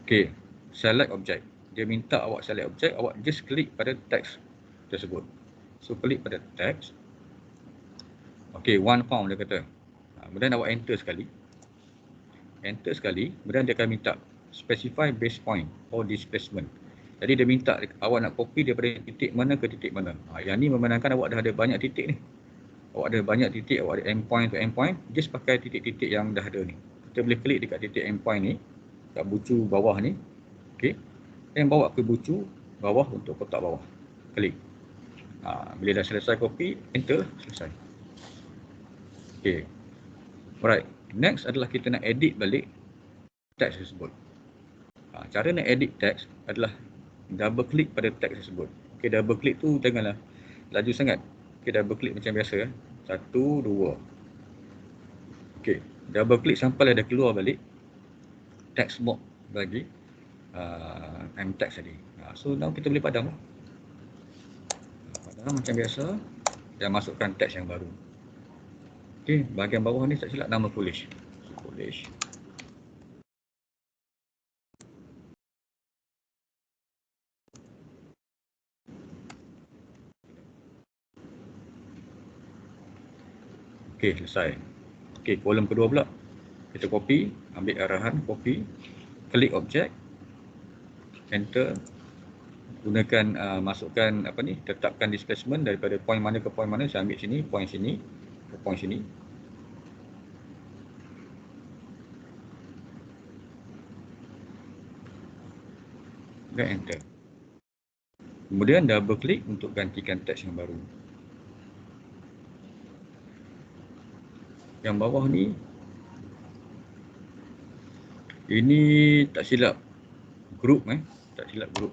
Okey, select object. Dia minta awak select object, awak just klik pada teks tersebut. So klik pada teks. Okey, one pound dia kata. Kemudian awak enter sekali. Enter sekali, kemudian dia akan minta specify base point or displacement. Jadi dia minta awak nak copy daripada titik mana ke titik mana. Yang ni memandangkan awak dah ada banyak titik ni. Awak ada banyak titik, awak ada endpoint to endpoint, just pakai titik-titik yang dah ada ni. Kita boleh klik dekat titik endpoint ni, kat bucu bawah ni. Okey. Dan bawa ke bucu bawah untuk kotak bawah. Klik. Bila dah selesai copy, enter, selesai. Okey. Alright. Next adalah kita nak edit balik teks tersebut. Cara nak edit teks adalah double klik pada teks tersebut. Okey, double klik tu janganlah laju sangat. Okey, double klik macam biasa. 1, 2. Okey, double klik sampai dah keluar balik text box bagi text tadi. So now kita boleh padam. Padam macam biasa dan masukkan teks yang baru. Okey, bahagian bawah ni tak silap nama polish. Polish. Okey, selesai. Okey, kolom kedua pula. Kita copy, ambil arahan copy, klik objek, enter, gunakan masukkan apa ni, tetapkan displacement daripada point mana ke point mana. Saya ambil sini, point sini ke point sini. Dan enter. Kemudian double klik untuk gantikan teks yang baru. Yang bawah ni, ini tak silap group tak silap group.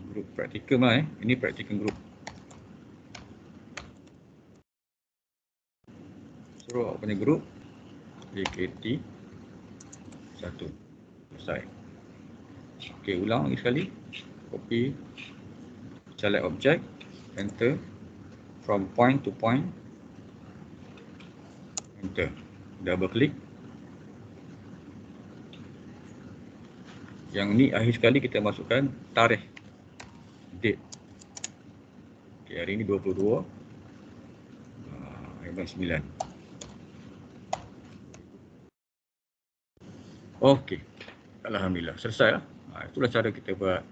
Group practicum lah ini practicum group. Suruh awak punya group JKT 1. Selesai. Okey, ulang lagi sekali. Copy, select object, enter, from point to point, enter, double click. Yang ni akhir sekali kita masukkan tarikh, date. Okey, hari ni 22 bulan 9. Okey, alhamdulillah selesai lah. Itulah cara kita buat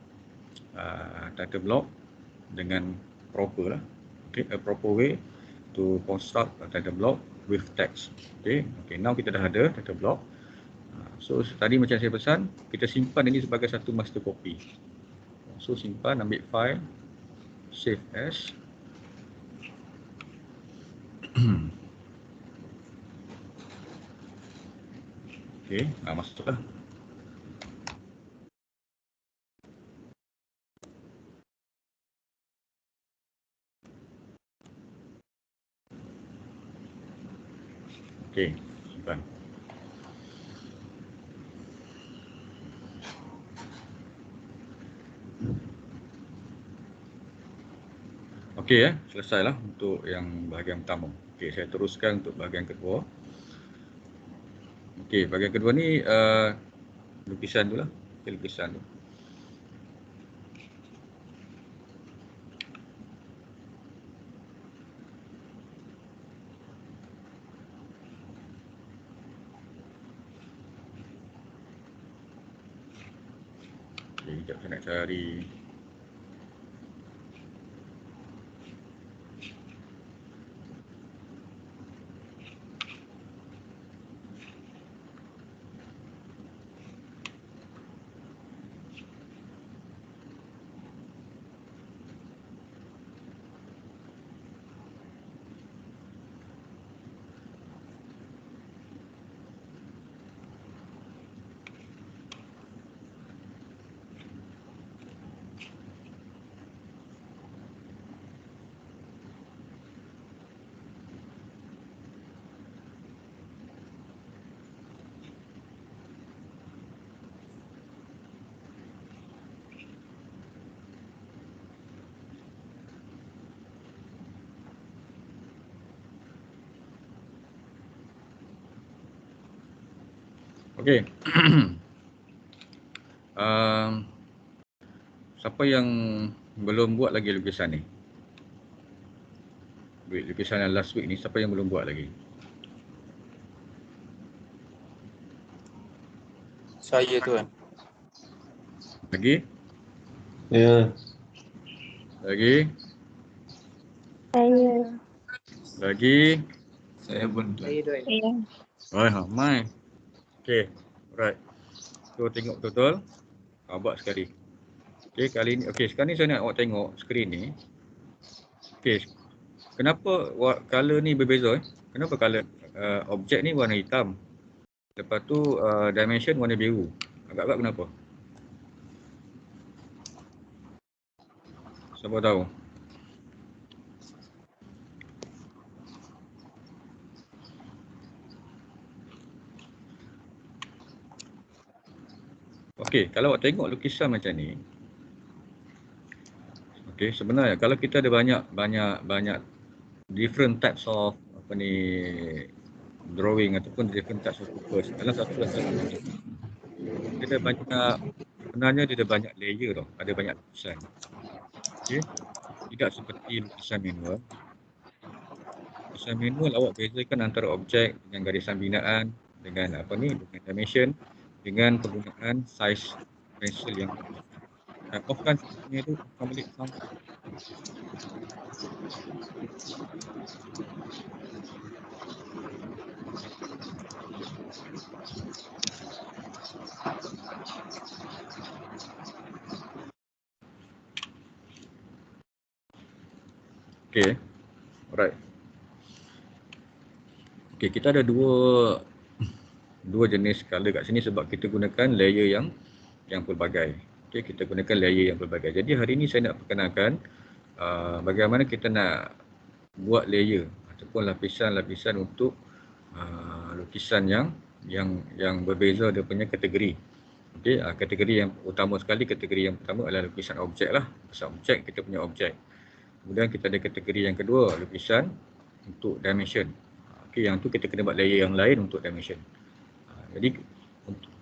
title block dengan proper lah. Okay, a proper way to construct a title block with text. Okay, now kita dah ada title block. So tadi macam saya pesan, kita simpan ini sebagai satu master copy. So simpan, ambil file, save as. Okay, masuklah. Okay, simpan. Okey selesailah untuk yang bahagian pertama. Okey, saya teruskan untuk bahagian kedua. Okey, bahagian kedua ni lukisan dululah. Okay, lukisan tu. Okey, sekejap saya nak cari. Okey. Siapa yang belum buat lagi lukisan ni? Lukisan yang last week ni, siapa yang belum buat lagi? Saya tuan. Lagi? Ya. Lagi? Saya. Lagi? Saya pun tuan. Saya. Ramai. Okey, alright. So tengok betul-betul. Buat sekali. Okey, kali ni sekarang ni saya nak awak tengok skrin ni. Okey. Kenapa color ni berbeza Kenapa color objek ni warna hitam. Lepas tu dimension warna biru. Agak-agak kenapa? Siapa tahu? Okey, kalau awak tengok lukisan macam ni. Okey, sebenarnya kalau kita ada banyak different types of drawing ataupun different types of papers dalam satu ni. Dia ada sebenarnya dia ada banyak layer tau, ada banyak lukisan. Okey. Tidak seperti lukisan manual. Lukisan manual awak bezakan antara objek dengan garisan binaan dengan dengan dimension dengan penggunaan saiz pensel yang offkan ni tu balik sound. Okey. Alright. Okey, kita ada dua jenis color kat sini sebab kita gunakan layer yang pelbagai. Okey, kita gunakan layer yang pelbagai. Jadi hari ini saya nak perkenalkan bagaimana kita nak buat layer ataupun lapisan-lapisan untuk lukisan yang berbeza dia punya kategori. Okey, kategori yang utama sekali, kategori yang pertama adalah lukisan objek lah. Lukisan objek, kita punya objek. Kemudian kita ada kategori yang kedua, lukisan untuk dimension. Okey, yang tu kita kena buat layer yang lain untuk dimension. Jadi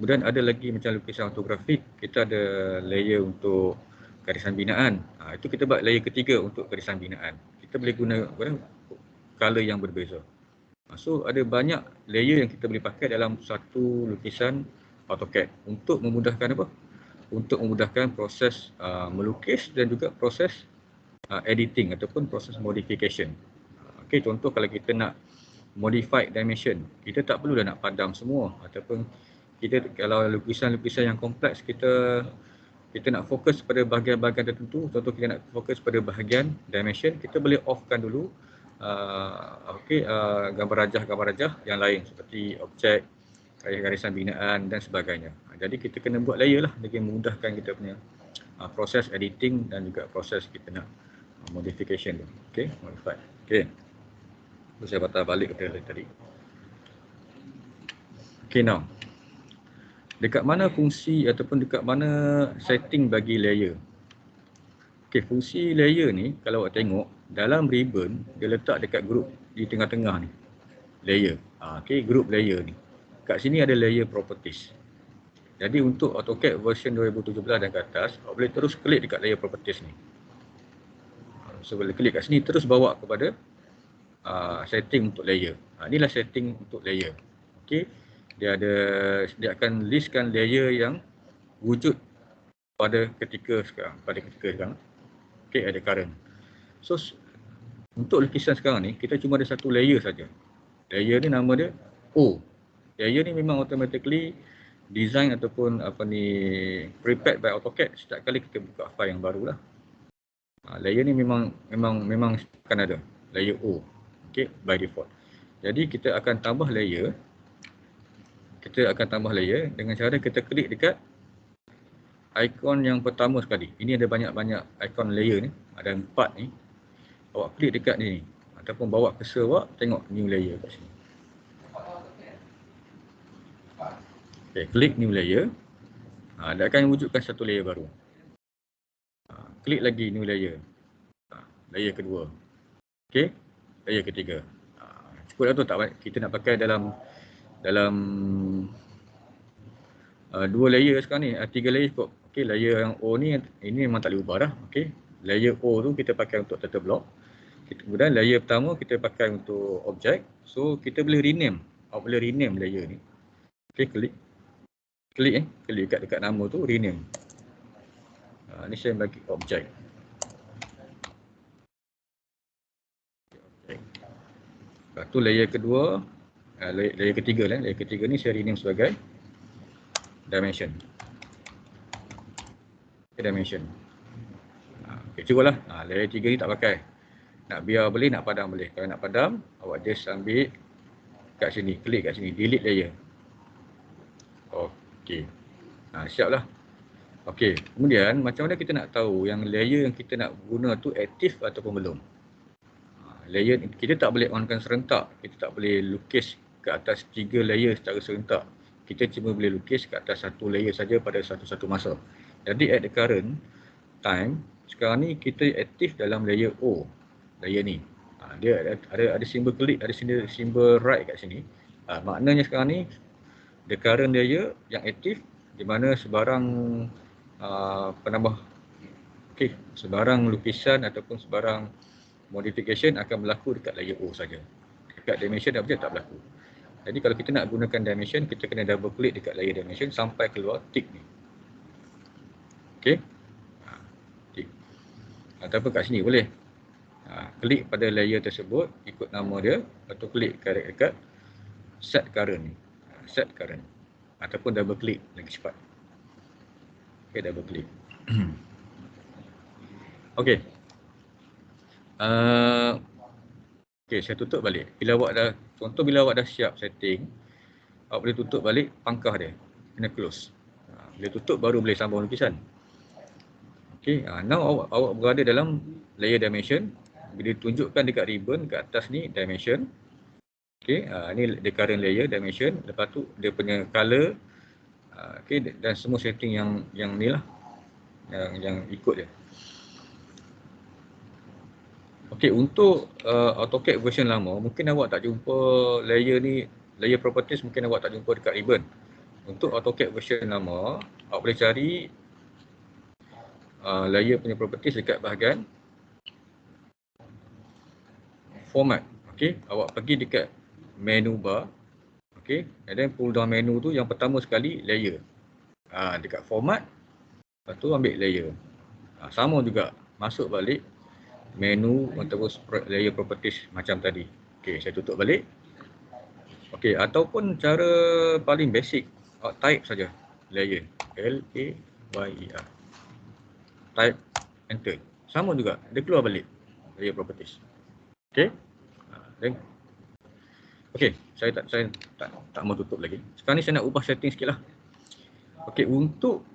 kemudian ada lagi macam lukisan ortografik, kita ada layer untuk garisan binaan. Itu kita buat layer ketiga untuk garisan binaan. Kita boleh guna color yang berbeza. So ada banyak layer yang kita boleh pakai dalam satu lukisan AutoCAD untuk memudahkan apa? Untuk memudahkan proses melukis dan juga proses editing ataupun proses modification. Okey, contoh kalau kita nak modify dimension, kita tak perlu dah nak padam semua ataupun kita kalau lukisan-lukisan yang kompleks kita nak fokus pada bahagian-bahagian tertentu, contoh kita nak fokus pada bahagian dimension, kita boleh offkan dulu gambar rajah yang lain seperti objek, garisan binaan dan sebagainya. Jadi kita kena buat layer lah bagi memudahkan kita punya proses editing dan juga proses kita nak modification tu. Okey, modify. Okey. Saya batal balik kepada tadi. Okey, now. Dekat mana fungsi ataupun dekat mana setting bagi layer? Okey, fungsi layer ni kalau awak tengok dalam ribbon dia letak dekat group di tengah-tengah ni, layer. Okey, group layer ni. Kat sini ada layer properties. Jadi untuk AutoCAD version 2017 dan ke atas, awak boleh terus klik dekat layer properties ni. So boleh klik kat sini terus bawa kepada setting untuk layer. Inilah setting untuk layer. Okey. Dia akan listkan layer yang wujud pada ketika sekarang. Okey, ada current. So untuk lukisan sekarang ni kita cuma ada satu layer saja. Layer ni nama dia O. Layer ni memang automatically design ataupun prepared by AutoCAD setiap kali kita buka file yang baru lah. Layer ni memang akan ada layer O. Okey, by default. Jadi kita akan tambah layer. Dengan cara kita klik dekat ikon yang pertama sekali. Ini ada banyak-banyak ikon layer ni. Ada 4 ni. Awak klik dekat ni ataupun bawa cursor awak tengok new layer kat sini. Okey, klik new layer. Dia akan wujudkan satu layer baru. Klik lagi new layer. Layer kedua. Okey, layer ketiga. Cukup dah tu, tak kita nak pakai dalam 2 layer sekarang ni, 3 layer cukup. Okey, layer yang O ni ini memang tak boleh ubah dah. Okey, layer O tu kita pakai untuk turtle block. Kemudian layer pertama kita pakai untuk objek. So kita boleh rename. Awak boleh rename layer ni. Okey, klik dekat nama tu, rename. Ni saya bagi objek. Lepas tu layer kedua, layer ketiga lah. Layer ketiga ni saya rename sebagai dimension. Dimension. Okey, cukup lah. Layer 3 ni tak pakai. Nak biar boleh, nak padam boleh. Kalau nak padam, awak just ambil kat sini, klik kat sini, delete layer. Okey. Siap lah. Okey, kemudian macam mana kita nak tahu yang layer yang kita nak guna tu aktif ataupun belum? Layer kita tak boleh onkan serentak. Kita tak boleh lukis ke atas 3 layer secara serentak. Kita cuma boleh lukis ke atas satu layer saja pada satu-satu masa. Jadi at the current time, sekarang ni kita aktif dalam layer O. Layer ni. Dia ada simbol klik, ada simbol right kat sini. Maknanya sekarang ni the current layer yang aktif, di mana sebarang penambah sebarang lukisan ataupun sebarang modification akan berlaku dekat layer O saja. Dekat dimension object tak berlaku. Jadi kalau kita nak gunakan dimension, kita kena double klik dekat layer dimension sampai keluar tick ni. Okey. Tick. Ataupun kat sini boleh. Klik pada layer tersebut, ikut nama dia, atau klik dekat set current ni. Set current. Ataupun double klik lagi cepat. Okey, double klik. Okey. Okey, saya tutup balik. Bila awak dah siap setting, awak boleh tutup balik pangkah dia. Kena close. Bila tutup baru boleh sambung lukisan. Okey, now awak berada dalam layer dimension. Bila tunjukkan dekat ribbon kat atas ni dimension. Okey, ni the current layer dimension. Lepas tu dia punya color. Okey, dan semua setting yang ni lah. Yang ikut dia. Okey, untuk AutoCAD version lama, mungkin awak tak jumpa layer ni, layer properties mungkin awak tak jumpa dekat ribbon. Untuk AutoCAD version lama, awak boleh cari layer punya properties dekat bahagian format. Okey, awak pergi dekat menu bar. Okey, and then pull down menu tu yang pertama sekali layer. Dekat format, lepas tu ambil layer. Sama juga, masuk balik menu ataupun layer properties macam tadi. Okey, saya tutup balik. Okey, ataupun cara paling basic, awak type saja layer, L-A-Y-E-R. Type, enter. Sama juga, dia keluar balik layer properties. Okey. Okey, saya tak mau tutup lagi. Sekarang ni saya nak ubah setting sikit lah. Okey, untuk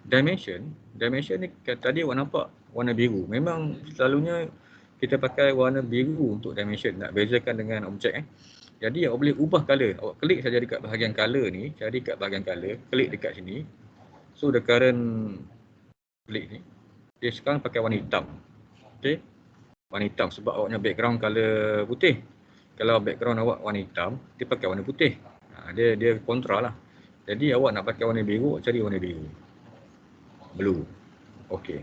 dimension ni tadi awak nampak warna biru. Memang selalunya kita pakai warna biru untuk dimension, nak bezakan dengan objek. Jadi awak boleh ubah color. Awak klik saja dekat bahagian color ni, cari kat bahagian color, klik dekat sini. So the current klik ni, dia sekarang pakai warna hitam. Okey. warna hitam sebab awaknya background color putih. Kalau background awak warna hitam, dia pakai warna putih. Dia kontra lah. Jadi awak nak pakai warna biru, cari warna biru. Blue. Okey.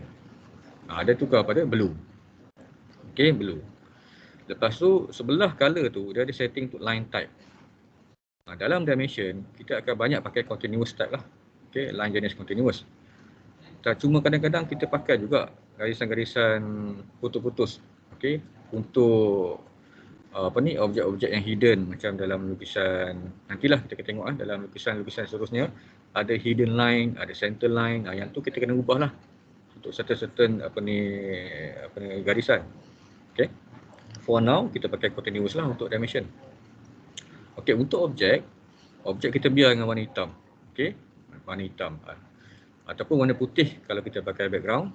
Dia tukar pada blue. Okey, blue. Lepas tu sebelah color tu dia ada setting untuk line type. Dalam dimension kita akan banyak pakai continuous type lah. Okey, line jenis continuous. Cuma kadang-kadang kita pakai juga garisan-garisan putus-putus. Okey, untuk objek-objek yang hidden macam dalam lukisan, nantilah kita akan tengok dalam lukisan-lukisan seterusnya ada hidden line, ada center line, yang tu kita kena ubah lah untuk certain garisan. Okey. For now kita pakai continuous lah untuk dimension. Okey, untuk objek kita biar dengan warna hitam. Okey, warna hitam ataupun warna putih kalau kita pakai background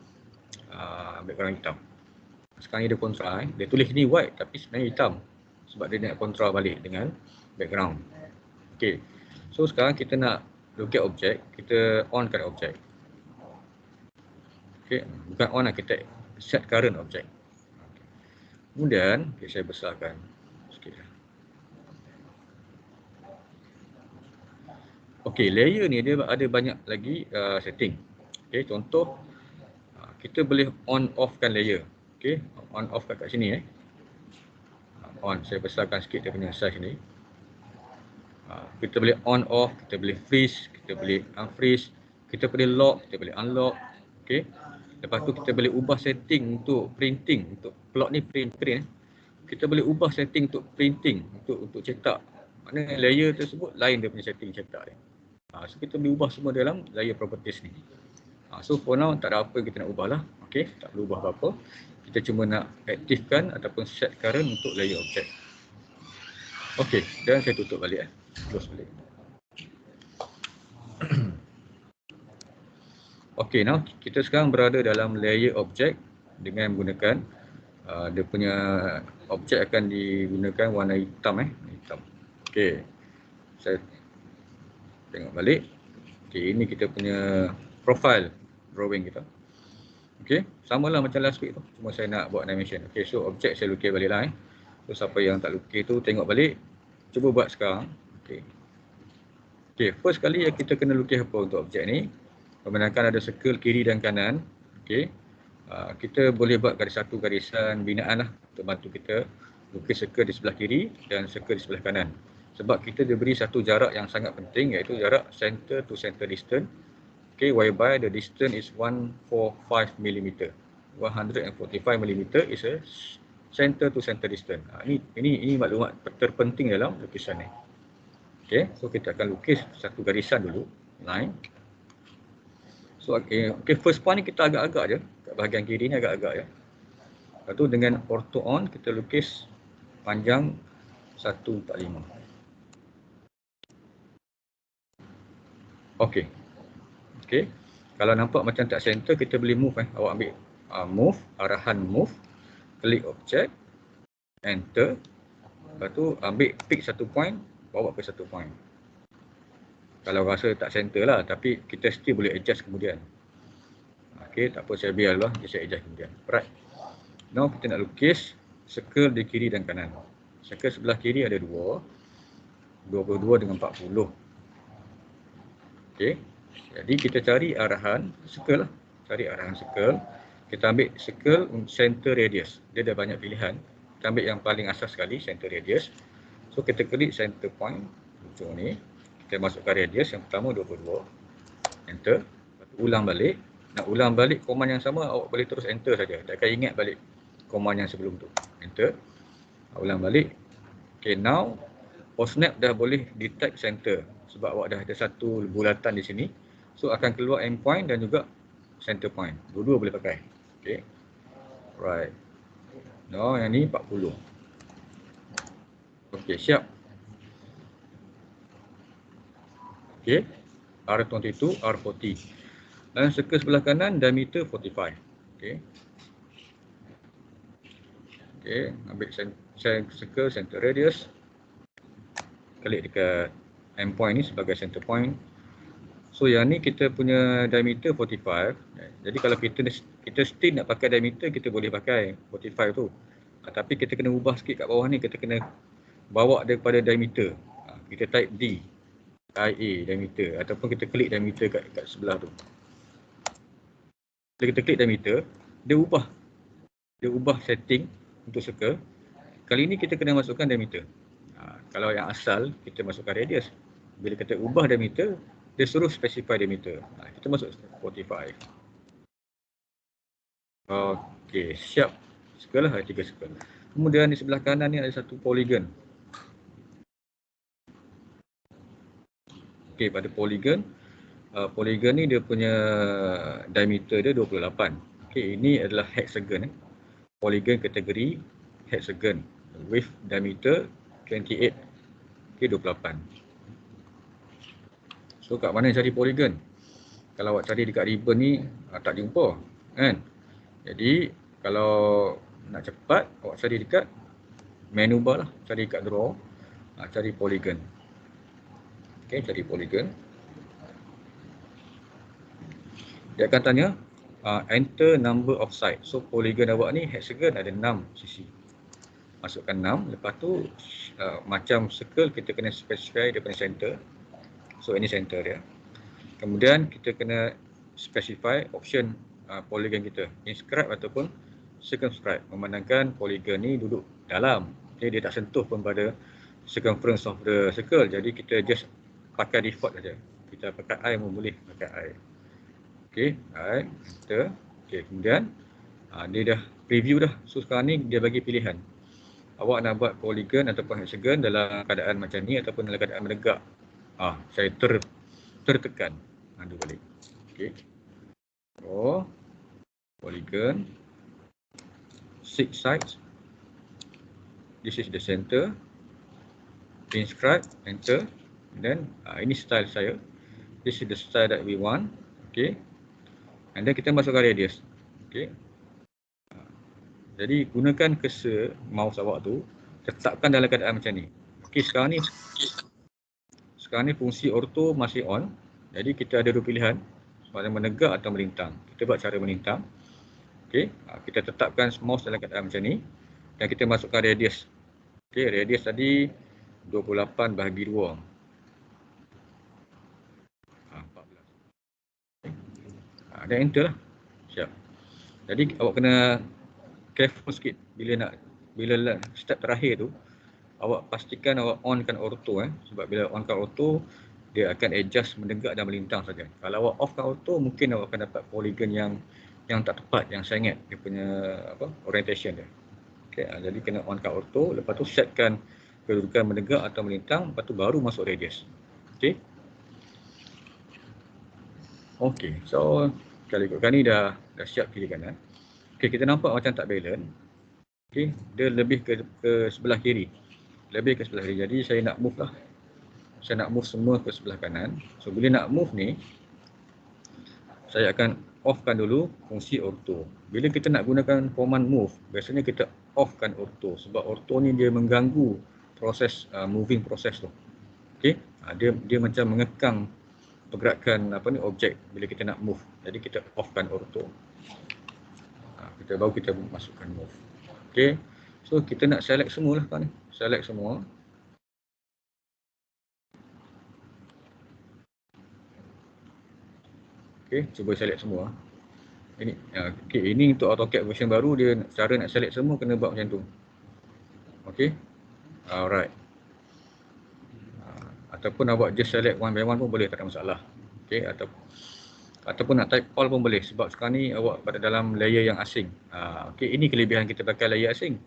hitam. Sekarang ni dia kontra, dia tulis ni white tapi sebenarnya hitam sebab dia nak kontra balik dengan background. Okey. So sekarang kita nak locate objek, kita onkan objek. Okey, bukan on lah, kita set current objek. Kemudian saya besarkan sikit. Okey, layer ni dia ada banyak lagi setting. Okey, contoh kita boleh on off-kan layer. Okey, on off kat sini on, saya besarkan sikit dia punya size ni. Kita boleh on off, kita boleh freeze, kita boleh unfreeze, kita boleh lock, kita boleh unlock. Okey. Lepas tu kita boleh ubah setting untuk printing, untuk plot ni print. Kita boleh ubah setting untuk printing, untuk cetak. Maknanya layer tersebut lain dia punya setting cetak dia. So kita boleh ubah semua dalam layer properties ni. So for now tak ada apa yang kita nak ubah lah. Okey, tak perlu ubah apa-apa. Kita cuma nak aktifkan ataupun set current untuk layer objek. Okey, dan saya tutup balik close balik. Okey, now kita sekarang berada dalam layer objek dengan menggunakan dia punya objek akan digunakan warna hitam hitam. Okey. Saya tengok balik. Okey, ini kita punya profile drawing kita. Okey, samalah macam last week tu. Cuma saya nak buat dimension. Okey, so objek saya lukis baliklah So siapa yang tak lukis tu tengok balik. Cuba buat sekarang. Okey. Okey, first kali yang kita kena lukis apa untuk objek ni? Memandangkan ada circle kiri dan kanan. Okey. Kita boleh buat satu garisan binaan lah untuk bantu kita lukis circle di sebelah kiri dan circle di sebelah kanan. Sebab kita diberi satu jarak yang sangat penting iaitu jarak center to center distance. Okay, whereby the distance is 145 mm. 145 mm is a center to center distance. Ini maklumat terpenting dalam lukisan ni. Okay, so kita akan lukis satu garisan dulu, line. So okay, first point ni kita agak-agak je, kat bahagian kiri ni agak-agak je. Lepas tu dengan ortho on kita lukis panjang 145. Okey. Okey. Kalau nampak macam tak center, kita boleh move Awak ambil move, arahan move, klik objek, enter. Lepas tu ambil pick satu point, bawa ke satu point. Kalau rasa tak center lah, tapi kita still boleh adjust kemudian. Okey, tak apa, saya biar lah, saya adjust kemudian. Right. Now kita nak lukis circle di kiri dan kanan. Circle sebelah kiri ada 22 dengan 40. Okey. Jadi kita cari arahan circle lah. Cari arahan circle. Kita ambil circle center radius. Dia ada banyak pilihan. Kita ambil yang paling asas sekali, center radius. So kita klik center point. Macam ni. Kita masukkan radius yang pertama 22. Enter. Ulang balik. Nak ulang balik command yang sama, awak boleh terus enter saja. Tak akan ingat balik command yang sebelum tu. Enter. Ulang balik. Okay, now PostNap dah boleh detect center. Sebab awak dah ada satu bulatan di sini. So akan keluar endpoint dan juga center point. Dua-dua boleh pakai. Okay. Right. Now yang ni 40. Okay, siap. Okay. R22, R40. Dan circle sebelah kanan diameter 45. Okay. Okay, ambil circle center radius. Klik dekat endpoint ni sebagai center point. So yang ni kita punya diameter 45. Jadi kalau kita kita still nak pakai diameter, kita boleh pakai 45 tu. Tapi kita kena ubah sikit kat bawah ni, kita kena bawa daripada diameter. Kita type D, IA diameter, ataupun kita klik diameter kat sebelah tu. Bila kita klik diameter, dia ubah setting untuk circle. Kali ni kita kena masukkan diameter. Kalau yang asal kita masukkan radius. Bila kita ubah diameter, dia suruh specify diameter. Kita masuk 45. Okey, siap. Circle lah, 3 circle. Kemudian di sebelah kanan ni ada satu polygon. Okey, pada polygon ni dia punya diameter dia 28. Okey, ini adalah hexagon. Polygon kategori hexagon with diameter 28. Okey, 28. So kat mana cari polygon? Kalau awak cari dekat ribbon ni tak jumpa, kan? Jadi kalau nak cepat, awak cari dekat menu bar lah, cari dekat draw, cari polygon. Okey, cari polygon. Dia akan tanya enter number of side. So polygon awak ni hexagon ada 6 sisi. Masukkan 6, lepas tu macam circle kita kena specify dia punya center. So ini center dia. Kemudian kita kena specify option polygon kita, inscribe ataupun circumscribe, memandangkan polygon ni duduk dalam. Okay, dia tak sentuh pun pada circumference of the circle. Jadi kita just pakai default saja. Kita pakai I pun boleh pakai I. Okey, I enter. Okey, kemudian dia dah preview dah. So sekarang ni dia bagi pilihan. Awak nak buat polygon ataupun hexagon dalam keadaan macam ni ataupun dalam keadaan menegak. Saya tertekan. Adu balik. Okey. Oh, polygon 6 sides. This is the center. Inscribe, enter. And then ini style saya. This is the style that we want. Okay. And then kita masukkan radius. Okay. Jadi gunakan cursor mouse awak tu, tetapkan dalam keadaan macam ni. Okay, sekarang ni fungsi ortho masih on. Jadi kita ada dua pilihan, sama ada menegak atau melintang. Kita buat cara melintang. Okay. Kita tetapkan mouse dalam keadaan macam ni dan kita masukkan radius. Okay, radius tadi 28 bahagi 2. 14. Dan enter lah. Siap. Jadi awak kena careful sikit bila step terakhir tu, awak pastikan awak onkan auto sebab bila onkan auto dia akan adjust menegak dan melintang saja. Kalau awak offkan auto, mungkin awak akan dapat polygon yang tak tepat, yang sengit dia punya orientation dia. Okey, jadi kena onkan auto, lepas tu setkan kedudukan menegak atau melintang, lepas tu baru masuk radius. Okey. Okey, so kalau ikutkan ni dah siap kiri kanan. Okey, kita nampak macam tak balance. Okey, dia lebih ke sebelah kiri. Lebih ke sebelah kiri. Jadi saya nak move lah. Saya nak move semua ke sebelah kanan. So bila nak move ni, saya akan offkan dulu fungsi ortho. Bila kita nak gunakan command move, biasanya kita offkan ortho sebab ortho ni dia mengganggu proses moving proses tu. Okey, dia macam mengekang pergerakan objek bila kita nak move. Jadi kita offkan ortho. Baru kita masukkan move. Okey. So kita nak select semualah kan ni. Select semua. Okey, cuba select semua. Ini okey, ini untuk AutoCAD version baru, dia cara nak select semua kena buat macam tu. Okey. Alright. Ataupun nak buat just select one by one pun boleh, tak ada masalah. Okey, ataupun nak type all pun boleh sebab sekarang ni awak pada dalam layer yang asing. Okey, ini kelebihan kita pakai layer asing.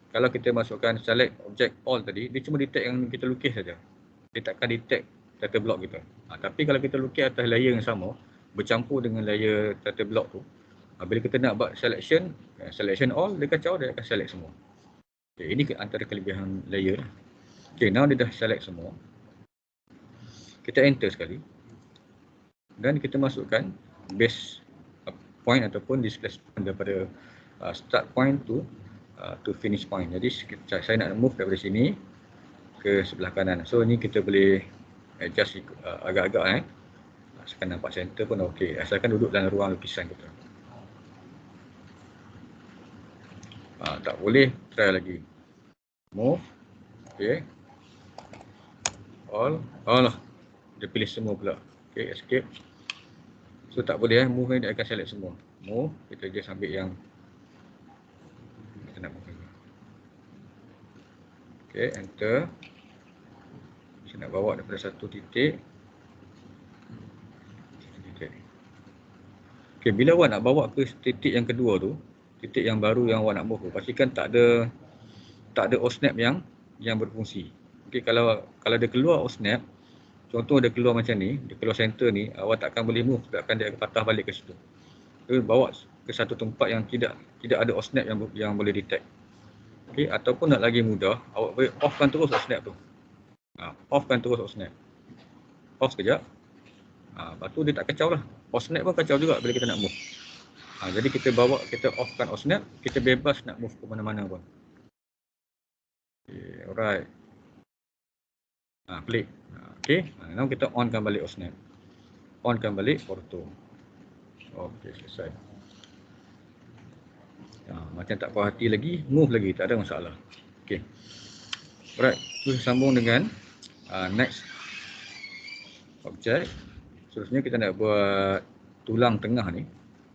Kalau kita masukkan select object all tadi, dia cuma detect yang kita lukis saja. Dia takkan detect data block kita. Tapi kalau kita lukis atas layer yang sama, bercampur dengan layer data block tu, bila kita nak buat selection all, dia kacau, dia akan select semua. Okay, ini antara kelebihan layer. Okay, now dia dah select semua. Kita enter sekali. Dan kita masukkan base point ataupun displacement daripada start point to finish point. Jadi saya nak move daripada sini ke sebelah kanan. So ni kita boleh adjust agak-agak asalkan nampak center pun okey. Asalkan duduk dalam ruang lukisan kita. tak boleh, try lagi. Move. Okay. All lah. Dia pilih semua pula. Okay, escape. So tak boleh move ni dia akan select semua. Move, kita just ambil yang kita nak move ni. Okay, enter. Saya nak bawa daripada satu titik. Okay, bila awak nak bawa ke titik yang kedua tu, titik yang baru yang awak nak move tu, pastikan tak ada OSNAP yang berfungsi. Okay, kalau dia keluar OSNAP, contoh dia keluar macam ni, dia keluar center ni, awak takkan boleh move sebabkan dia akan patah balik ke situ. Jadi bawa ke satu tempat yang tidak ada OSNAP yang boleh detect. Okay, ataupun nak lagi mudah, awak boleh offkan terus OSNAP tu. Offkan terus OSNAP. Off sekejap. Lepas tu dia tak kacau lah. OSNAP pun kacau juga bila kita nak move. Jadi kita offkan OSNAP, kita bebas nak move ke mana-mana pun. Okay, alright. Klik. Okay, now kita onkan balik OSNAP. Onkan balik Porto. Okay, selesai. Macam tak puas hati lagi, move lagi, tak ada masalah. Okay. Alright, terus sambung dengan next objek. Seterusnya kita nak buat tulang tengah ni.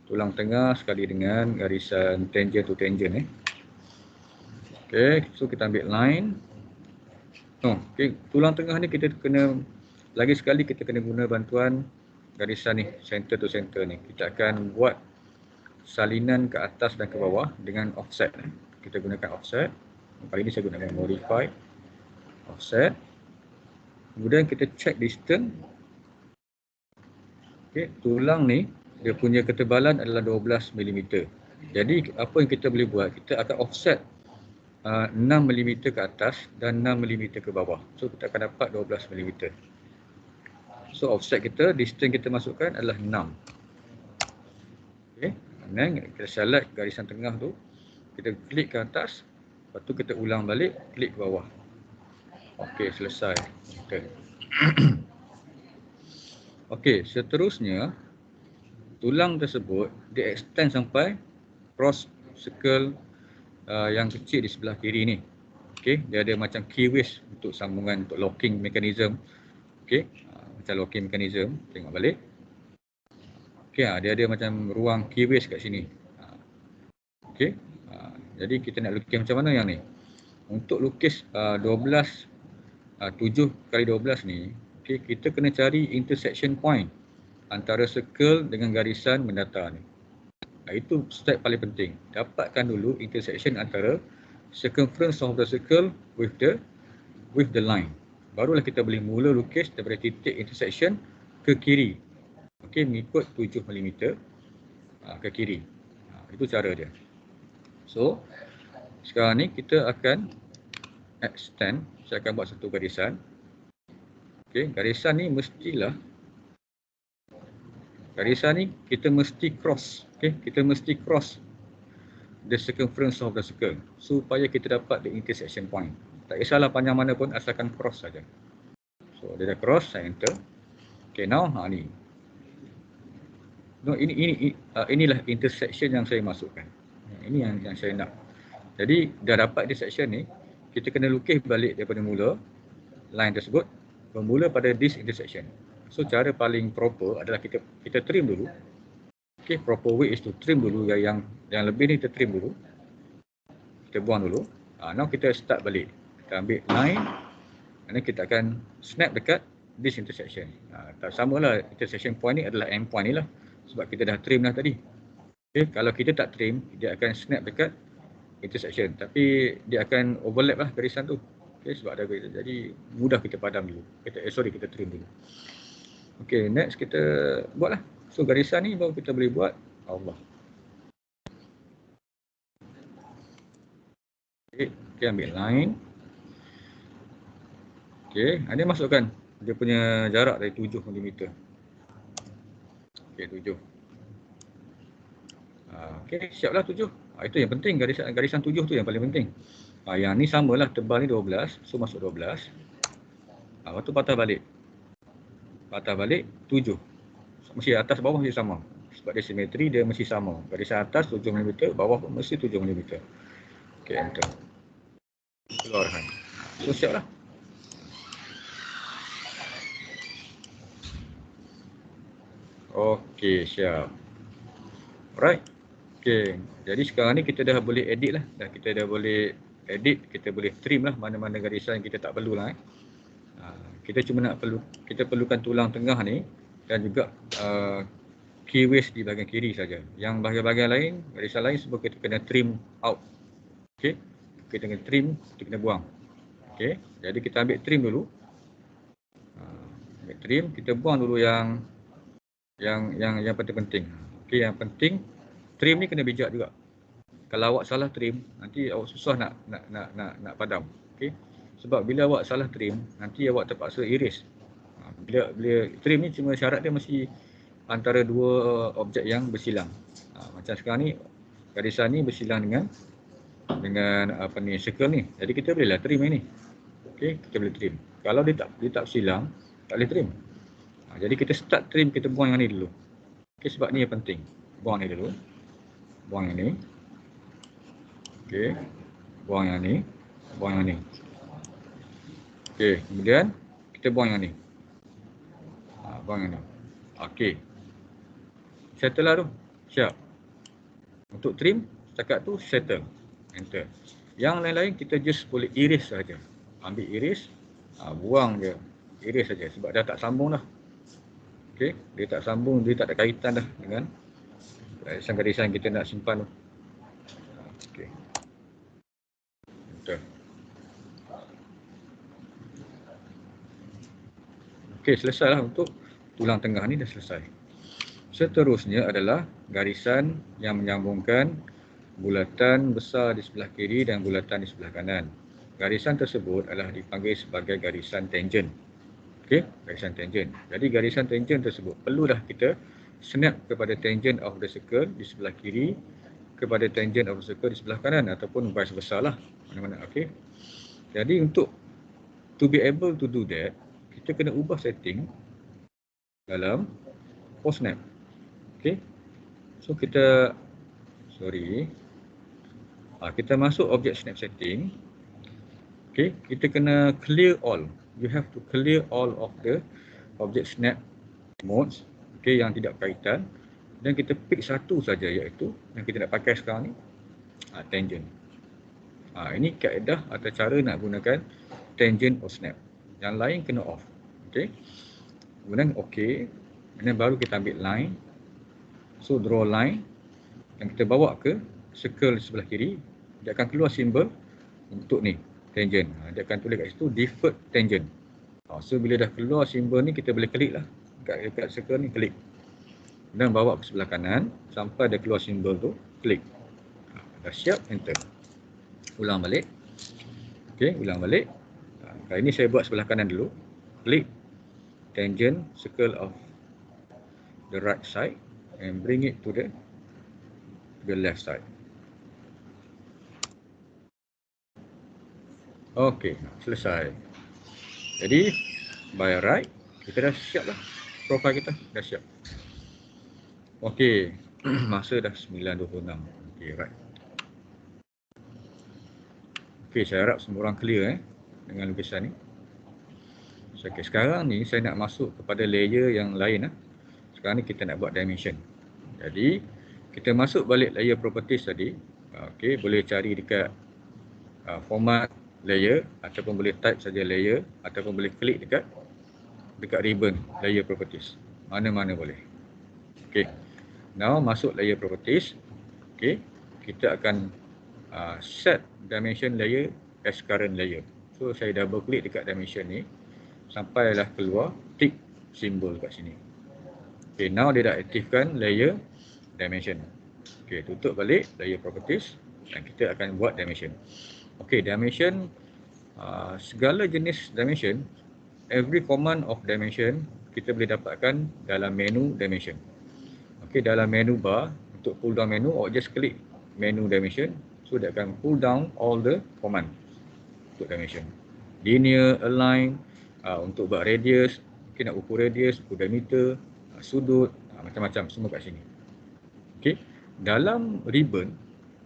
Tulang tengah sekali dengan garisan tangent to tangent ni. Okay, so kita ambil line. Okay, tulang tengah ni kita kena, lagi sekali kita kena guna bantuan garisan ni, center to center ni. Kita akan buat salinan ke atas dan ke bawah dengan offset. Kita gunakan offset. Kali ini saya gunakan modify offset. Kemudian kita check distance. Okay, tulang ni dia punya ketebalan adalah 12 mm. Jadi apa yang kita boleh buat, kita akan offset 6 mm ke atas dan 6 mm ke bawah. So kita akan dapat 12 mm. So offset kita, distance kita masukkan adalah 6. Okay, dan kita select garisan tengah tu, kita klik ke atas, lepas tu kita ulang balik, klik ke bawah. Okay, selesai. Okay. Okey, seterusnya tulang tersebut dia extend sampai cross circle yang kecil di sebelah kiri ni. Okey, dia ada macam keyways untuk sambungan, untuk locking mechanism. Okey, macam locking mechanism, tengok balik. Okey, dia ada macam ruang keyways kat sini. Okey, jadi kita nak lukis macam mana yang ni? Untuk lukis 7 kali 12 ni, okay, kita kena cari intersection point antara circle dengan garisan mendatar ni. Itu step paling penting. Dapatkan dulu intersection antara circumference of the circle with the line. Barulah kita boleh mula lukis daripada titik intersection ke kiri. Okey, mengikut 7 mm ke kiri. Itu cara dia. So, sekarang ni kita akan extend. Saya akan buat satu garisan. Okay, garisan ni mestilah, garisan ni kita mesti cross. Okay, kita mesti cross the circumference of the circle supaya kita dapat the intersection point. Tak kisahlah panjang mana pun, asalkan cross saja. So dia dah cross, saya enter. Okay, now ni. No, inilah intersection yang saya masukkan. Ini yang saya nak. Jadi dah dapat intersection ni, kita kena lukis balik daripada mula line tersebut bermula pada this intersection. So cara paling proper adalah kita trim dulu. Okay, proper way is to trim dulu yang lebih ni kita trim dulu. Kita buang dulu. Now kita start balik. Kita ambil line dan kita akan snap dekat this intersection. Tak samalah, intersection point ni adalah end point ni lah sebab kita dah trim dah tadi. Okay, kalau kita tak trim, dia akan snap dekat intersection, tapi dia akan overlap lah garisan tu. Okay, sebab ada garisan, jadi mudah kita padam dulu. Kita trim dulu. Okay, next kita buat lah. So garisan ni baru kita boleh buat Allah. Okay, ambil line. Okay, dia masukkan dia punya jarak dari 7 mm. Okay, 7. Okay, siaplah 7. Itu yang penting, garisan 7 tu yang paling penting. Yang ni samalah, tebal ni 12, so masuk 12. Lepas tu patah balik. Patah balik 7. Mesti atas bawah mesti sama. Sebab dia simetri, dia mesti sama. Garisan atas 7 mm, bawah pun mesti 7 mm. Okay, enter. Keluarkan. So, siap lah. Okay, siap. Alright. Okay, jadi sekarang ni kita dah boleh edit lah. Kita dah boleh edit, kita boleh trim lah mana-mana garisan yang kita tak perlu lah. Kita cuma kita perlukan tulang tengah ni dan juga keyways di bahagian kiri saja. Yang bahagian-bahagian lain, garisan lain semua kita kena trim out. Okay, kita kena trim, kita kena buang. Okay, jadi kita ambil trim dulu. Ambil trim, kita buang dulu yang penting-penting. Okay, yang penting trim ni kena bijak juga. Kalau awak salah trim, nanti awak susah nak padam. Okay, sebab bila awak salah trim, nanti awak terpaksa iris. Bila trim ni cuma syarat dia mesti antara dua objek yang bersilang. Macam sekarang ni garisan ni bersilang dengan apa ni, circle ni. Jadi kita bolehlah trim ini. Okey, kita boleh trim. Kalau dia tak bersilang, tak boleh trim. Jadi kita start trim, kita buang yang ni dulu. Okey, sebab ni yang penting. Buang ni dulu. Buang yang ni. Okey. Buang yang ni. Buang yang ni. Okey, kemudian kita buang yang ni. Buang yang ni. Okey. Settle lah tu. Siap. Untuk trim, setakat tu settle. Enter. Yang lain-lain kita just boleh iris saja. Ambil iris, buang je. Iris saja sebab dah tak sambung dah. Okey, dia tak sambung, dia tak ada kaitan dah dengan garisan kita nak simpan tu. Okey. Enter. Okey, selesailah untuk tulang tengah ni dah selesai. Seterusnya adalah garisan yang menyambungkan bulatan besar di sebelah kiri dan bulatan di sebelah kanan. Garisan tersebut adalah dipanggil sebagai garisan tangent. Okey, garisan tangent. Jadi garisan tangent tersebut perlulah kita snap kepada tangent of the circle di sebelah kiri kepada tangent of the circle di sebelah kanan ataupun vice versa lah. Mana-mana. Okey. Jadi untuk to be able to do that, kita kena ubah setting dalam post snap. Okey. So kita kita masuk objek snap setting. Okey, kita kena clear all. You have to clear all of the object snap modes, okey, yang tidak berkaitan, dan kita pick satu saja iaitu yang kita nak pakai sekarang ni, tangent. Ini kaedah atau cara nak gunakan tangent or snap. Yang lain kena off. Okey. Kemudian okey, kemudian baru kita ambil line. So draw line yang kita bawa ke circle sebelah kiri, dia akan keluar simbol untuk ni, tangent. Dia akan tulis kat situ deferred tangent. So bila dah keluar simbol ni, kita boleh klik lah dekat circle ni, klik. Dan bawa ke sebelah kanan sampai dia keluar simbol tu, klik. Dah siap, enter. Ulang balik. Okey, ulang balik. Kali ni saya buat sebelah kanan dulu. Klik tangent circle of the right side and bring it to the left side. Okey, selesai. Jadi by right, kita dah siap lah. Profile kita dah siap. Okey, masa dah 9.26. Okey, right. Okey, saya harap semua orang clear dengan lukisan ni. Okey, sekarang ni saya nak masuk kepada layer yang lain. Sekarang ni kita nak buat dimension. Jadi kita masuk balik layer properties tadi. Okey, boleh cari dekat format layer ataupun boleh type saja layer ataupun boleh klik dekat ribbon layer properties. Mana-mana boleh. Okey. Now masuk layer properties. Okey, kita akan set dimension layer as current layer. So saya double klik dekat dimension ni sampailah keluar tick simbol kat sini. Okey, now dia dah aktifkan layer dimension. Okey, tutup balik layer properties dan kita akan buat dimension. Okey, dimension, segala jenis dimension, every command of dimension kita boleh dapatkan dalam menu dimension. Okey, dalam menu bar, untuk pull down menu, awak just klik menu dimension. So dia akan pull down all the command untuk dimension. Linear, align, untuk buat radius, mungkin nak ukur radius, ukur diameter, sudut, macam-macam semua kat sini. Okey, dalam ribbon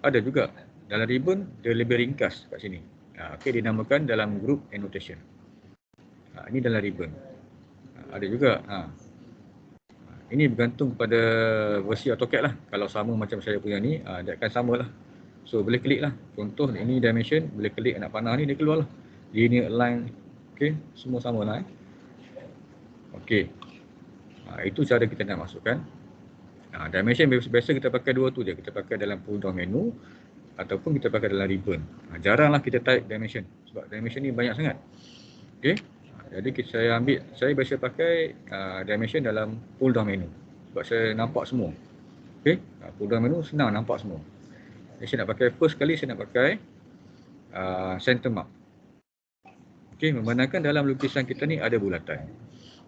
ada juga dalam ribbon dia lebih ringkas kat sini. Okey, dinamakan dalam group annotation. Ini dalam ribbon. Ada juga. Ini bergantung pada versi AutoCAD lah. Kalau sama macam saya punya ni, dia akan sama lah. So boleh klik lah. Contoh ini dimension, boleh klik anak panah ni, dia keluar lah. Linear align. Okey, semua sama lah. Okey. Itu cara kita nak masukkan. Dimension biasa kita pakai dua tu je. Kita pakai dalam pull down menu ataupun kita pakai dalam ribbon. Jaranglah kita type dimension sebab dimension ni banyak sangat. Okey. Jadi saya biasa pakai dimension dalam pull down menu sebab saya nampak semua. Okey. Pull down menu senang nampak semua. Jadi saya nak pakai first kali saya nak pakai center mark. Okey, memandangkan dalam lukisan kita ni ada bulatan.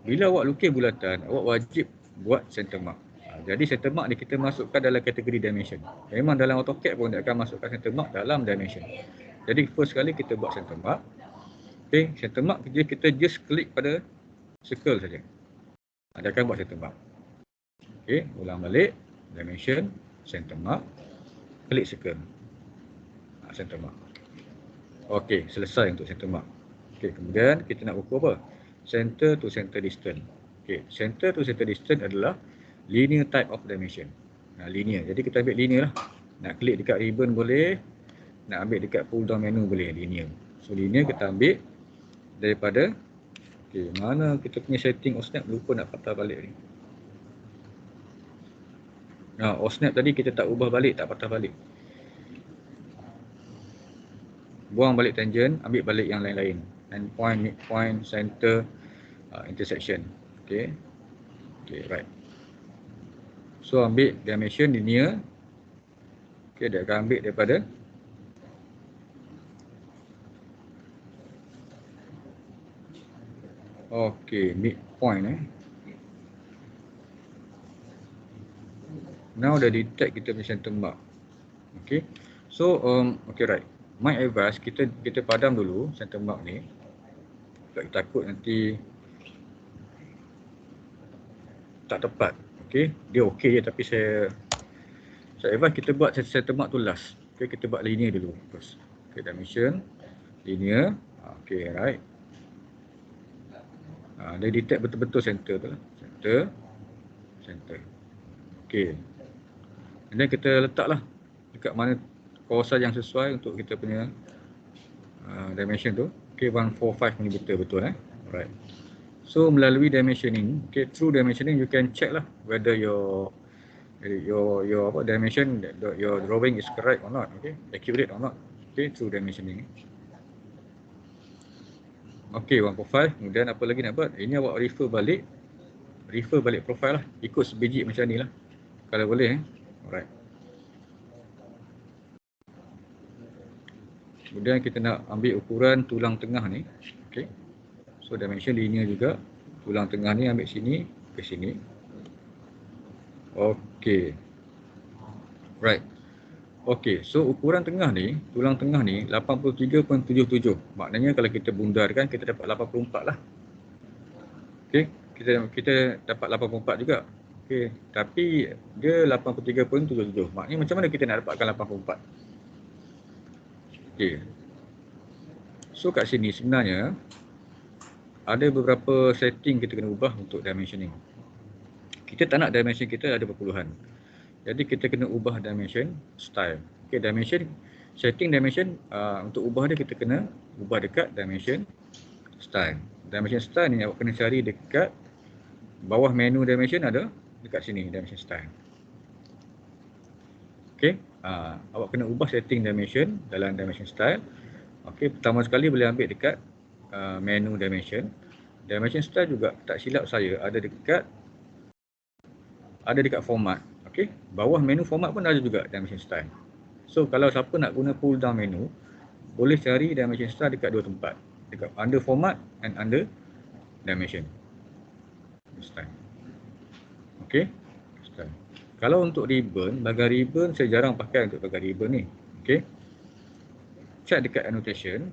Bila awak lukis bulatan, awak wajib buat center mark. Jadi center mark ni kita masukkan dalam kategori dimension. Memang dalam AutoCAD pun dia akan masukkan center mark dalam dimension. Jadi first kali kita buat center mark. Okey, center mark kita just klik pada circle saja. Dia akan buat center mark. Okey, ulang balik dimension, center mark, klik circle. Center mark. Okey, selesai untuk center mark. Okey, kemudian kita nak ukur apa? Center to center distance. Okey, center to center distance adalah linear type of dimension. Linear. Jadi kita ambil linear lah. Nak klik dekat ribbon boleh. Nak ambil dekat pull down menu boleh. Linear. So linear kita ambil daripada mana kita punya setting OSNAP, lupa nak patah balik ni. OSNAP tadi kita tak ubah balik, tak patah balik. Buang balik tangent, ambil balik yang lain-lain. Endpoint, midpoint, center, intersection. Okay, right. So ambil dimension linear. Okay, dia akan ambil daripada midpoint. Now dah detect kita punya center mark. Okay, so right. My advice kita padam dulu center mark ni. Sebab takut nanti tak tepat. Okey, dia okey je tapi saya advise kita buat center mark tu last. Okey, kita buat linear dulu first. Okey, dimension linear. Okey, right. Dia detect betul-betul center tu lah. Center. Okey. Dan kita letaklah dekat mana kawasan yang sesuai untuk kita punya dimension tu. Okey, 145 mm betul Alright. So melalui dimensioning, okay, through dimensioning you can check lah whether your dimension, your drawing is correct or not, okay, accurate or not, okay, through dimensioning. Okay, 145. Kemudian apa lagi nak buat? Ini awak refer balik profile lah, ikut sebiji macam ni lah, kalau boleh. Alright. Kemudian kita nak ambil ukuran tulang tengah ni, okay. So dimension linear juga. Tulang tengah ni ambil sini ke sini. Okey. Right. Okey, so ukuran tengah ni, tulang tengah ni 83.77. Maknanya kalau kita bundarkan kita dapat 84 lah. Okey, kita dapat 84 juga. Okey, tapi dia 83.77. Maknanya macam mana kita nak dapatkan 84? Okey. So kat sini sebenarnya ada beberapa setting kita kena ubah untuk dimensioning. Kita tak nak dimension kita ada perpuluhan. Jadi kita kena ubah dimension style. Okey, setting dimension untuk ubah dia kita kena ubah dekat dimension style. Dimension style ni awak kena cari dekat bawah menu dimension, ada dekat sini dimension style. Okey, awak kena ubah setting dimension dalam dimension style. Okey, pertama sekali boleh ambil dekat menu dimension. Dimension style juga tak silap saya ada dekat format. Okey, bawah menu format pun ada juga dimension style. So kalau siapa nak guna pull down menu, boleh cari dimension style dekat dua tempat, dekat under format and under dimension style. Okey, style. Kalau untuk ribbon, bahagian ribbon saya jarang pakai untuk bahagian ribbon ni. Okey, check dekat annotation.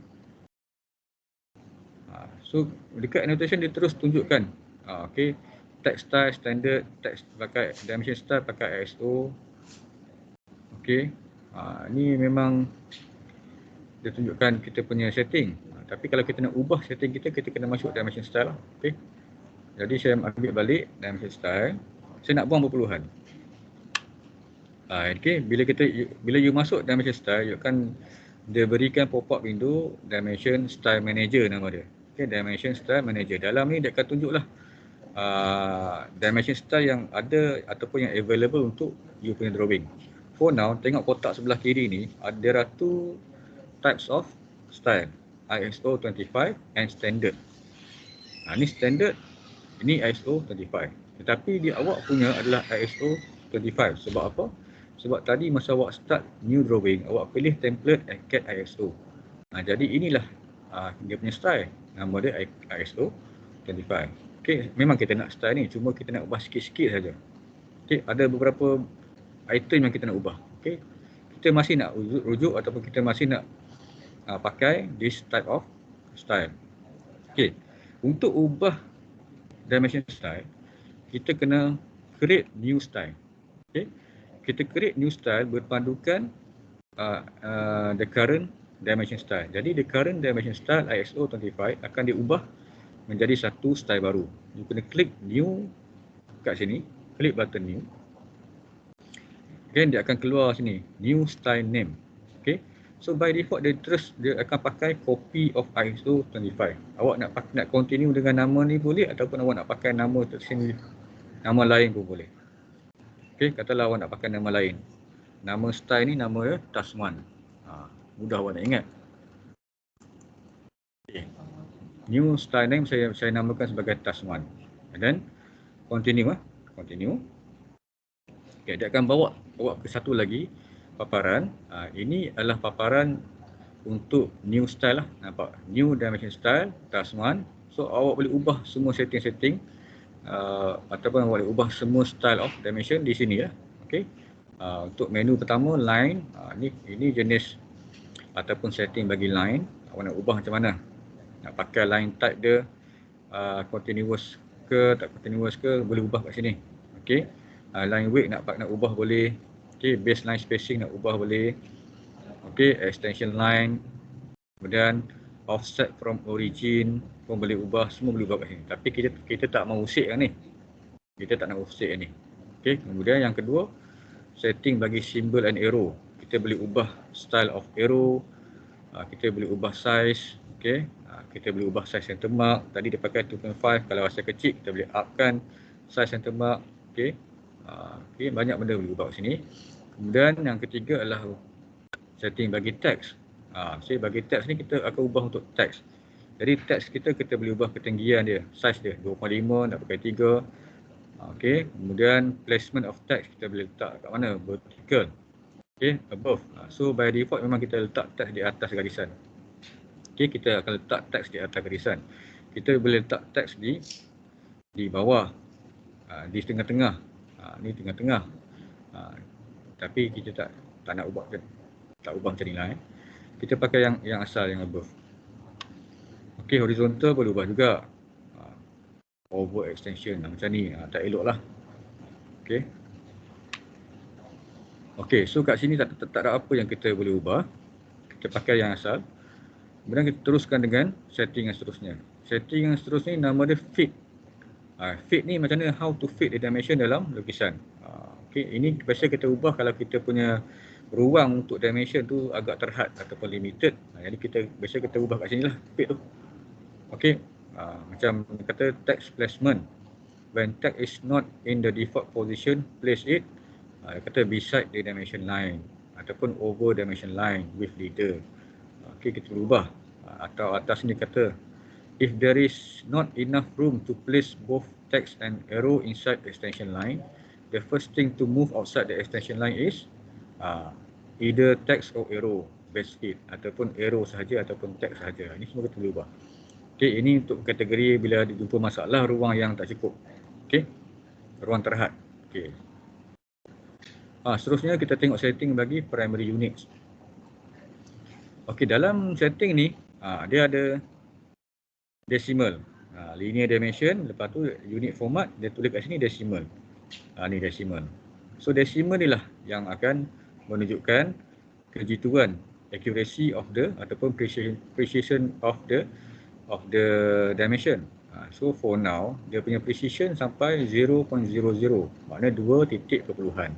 So dekat annotation dia terus tunjukkan okey, text style standard, text pakai dimension style pakai ISO. Okey, Ni memang dia tunjukkan kita punya setting. Tapi kalau kita nak ubah setting kita kena masuk dimension style lah. Okay. Jadi saya ambil balik dimension style. Saya nak buang perpuluhan. Okay. Bila you masuk dimension style, you akan dia berikan pop-up window dimension style manager nama dia. Okay, dimension style manager. Dalam ni dia akan tunjuklah dimension style yang ada ataupun yang available untuk you punya drawing. For now, tengok kotak sebelah kiri ni, there are two types of style, ISO 25 and standard. Ni standard, ini ISO 25. Tetapi awak punya adalah ISO 25. Sebab apa? Sebab tadi masa awak start new drawing, awak pilih template CAD ISO. Jadi inilah dia punya style. Nama dia ISO 25. Okay, memang kita nak style ni, cuma kita nak ubah sikit-sikit saja. Okay, ada beberapa item yang kita nak ubah. Okay, kita masih nak rujuk ataupun kita masih nak pakai this type of style. Okay, untuk ubah dimension style, kita kena create new style. Okay, kita create new style berpandukan the current dimension style. Jadi the current dimension style ISO 25 akan diubah menjadi satu style baru. You kena klik new kat sini, klik button new. Okay, dia akan keluar sini, new style name. Okay, so by default dia akan pakai copy of ISO 25. Awak nak continue dengan nama ni boleh, ataupun awak nak pakai nama tersendiri, nama lain pun boleh. Okay, katalah awak nak pakai nama lain. Nama style ni nama dia Tasman. Mudah awak nak ingat. Okay. New style name saya namakan sebagai Tasman. And then continue. Continue. Okay, dia akan bawa ke satu lagi paparan. Ini adalah paparan untuk new style lah. Nampak? New dimension style Tasman. So awak boleh ubah semua setting-setting ataupun awak boleh ubah semua style of dimension di sini lah. Okay. Untuk menu pertama line, ini jenis ataupun setting bagi line. Awak nak ubah macam mana? Nak pakai line type dia continuous ke tak continuous ke, boleh ubah kat sini. Okay. Line weight nak ubah boleh. Okay. Baseline spacing nak ubah boleh. Okay. Extension line. Kemudian offset from origin pun boleh ubah, semua boleh ubah kat sini. Tapi kita tak mau usik kan ni. Kita tak nak usik ni. Okay. Kemudian yang kedua, setting bagi symbol and arrow. Kita boleh ubah style of arrow. Kita boleh ubah size. Okay. Kita boleh ubah size center mark. Tadi dia pakai 2.5. Kalau rasa kecil, kita boleh upkan size center mark. Okay. Okay. Banyak benda boleh ubah kat sini. Kemudian yang ketiga adalah setting bagi teks. So bagi teks ni kita akan ubah untuk teks. Jadi teks kita boleh ubah ketinggian dia, size dia 2.5 nak pakai 3. Okey, kemudian placement of text kita boleh letak kat mana? Vertical. Okey, above. So by default memang kita letak teks di atas garisan. Okey, kita akan letak teks di atas garisan. Kita boleh letak teks di bawah, di tengah-tengah. Ni tengah-tengah. Tapi kita tak nak ubah, tak ubah macam ni lah. Kita pakai yang asal, yang above. Okey, horizontal boleh ubah juga. Over extension macam ni, tak elok lah. Okey. Okey, so kat sini tak ada apa yang kita boleh ubah. Kita pakai yang asal. Kemudian kita teruskan dengan setting yang seterusnya. Setting yang seterusnya nama dia fit. Fit ni macam mana, how to fit the dimension dalam lukisan. Okey, ini biasa kita ubah kalau kita punya ruang untuk dimension tu agak terhad ataupun limited. Jadi biasa kita ubah kat sini lah fit tu. Okey. Macam kata text placement, when text is not in the default position, place it kata beside the dimension line ataupun over dimension line with leader. Okey, kita berubah. Atau atas ni kata if there is not enough room to place both text and arrow inside the extension line, the first thing to move outside the extension line is either text or arrow, best fit, ataupun arrow sahaja ataupun text sahaja. Ini semua kita boleh ubah. Okey, ini untuk kategori bila jumpa masalah ruang yang tak cukup. Okey. Ruang terhad. Okey. Seterusnya kita tengok setting bagi primary units. Okey, dalam setting ni dia ada decimal. Linear dimension, lepas tu unit format dia tulis kat sini decimal. Ni decimal. So decimal ni lah yang akan menunjukkan kejituan, accuracy of the ataupun precision of the dimension. So for now dia punya precision sampai 0.00, maknanya 2 titik perpuluhan.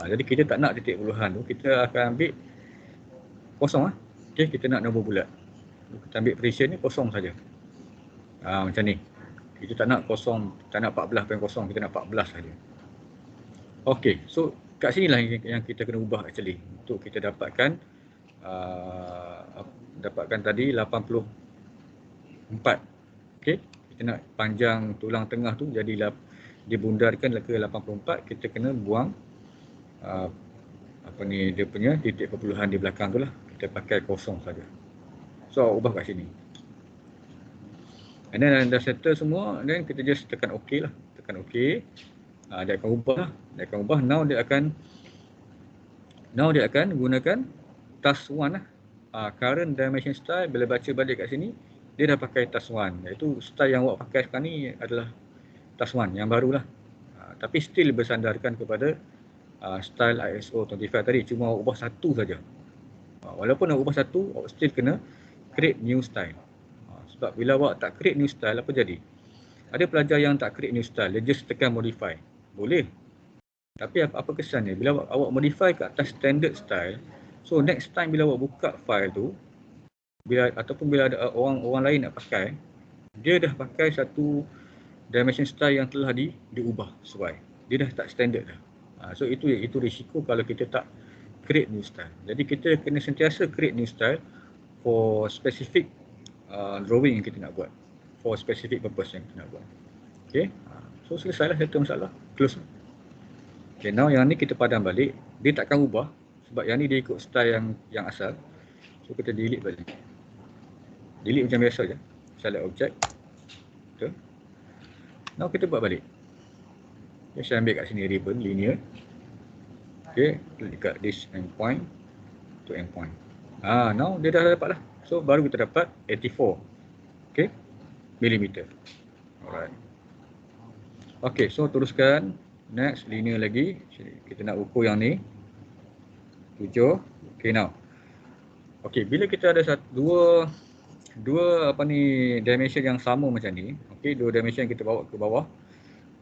Jadi kita tak nak titik perpuluhan tu, kita akan ambil kosong okey, kita nak nombor bulat. Kita ambil precision ni kosong saja. Macam ni. Kita tak nak kosong, tak nak 14.0, kita nak 14 saja. Okey, so kat sinilah yang kita kena ubah actually untuk kita dapatkan tadi 84. Okey, kita nak panjang tulang tengah tu jadi dibundarkan ke 84, kita kena buang dia punya titik perpuluhan di belakang tu lah. Kita pakai kosong saja. So ubah kat sini. And then dah settle semua, then kita just tekan OK lah. Tekan OK. Dia akan ubah lah. Now dia akan gunakan task 1 lah. Current dimension style, bila baca balik kat sini, dia dah pakai task 1. Iaitu style yang awak pakai sekarang ni adalah task 1 yang barulah. Tapi still bersandarkan kepada style ISO 25 tadi. Cuma awak ubah satu saja. Walaupun awak ubah satu, awak still kena create new style. Sebab bila awak tak create new style, apa jadi? Ada pelajar yang tak create new style, dia just tekan modify. Boleh. Tapi apa kesannya? Bila awak modify ke atas standard style, so next time bila awak buka file tu, bila ada orang lain nak pakai, dia dah pakai satu dimension style yang telah diubah sesuai. Dia dah tak standard dah. So itu risiko kalau kita tak create new style. Jadi kita kena sentiasa create new style for specific drawing yang kita nak buat, for specific purpose yang kita nak buat. Okay, so selesailah satu masalah, close. Okay, now yang ni kita padam balik, dia takkan ubah sebab yang ni dia ikut style yang asal. So kita delete balik. Delete macam biasa je. Select object. Okay. Now kita buat balik. Okay, saya ambil kat sini ribbon linear. Okay, klik dekat this endpoint to endpoint. Now dia dah dapat lah. So baru kita dapat 84. Okay, millimeter. Alright. Okay, so teruskan. Next, linear lagi. Kita nak ukur yang ni. 7. Okay, now. Okay, bila kita ada dua dimension yang sama macam ni. Okay, dua dimension yang kita bawa ke bawah.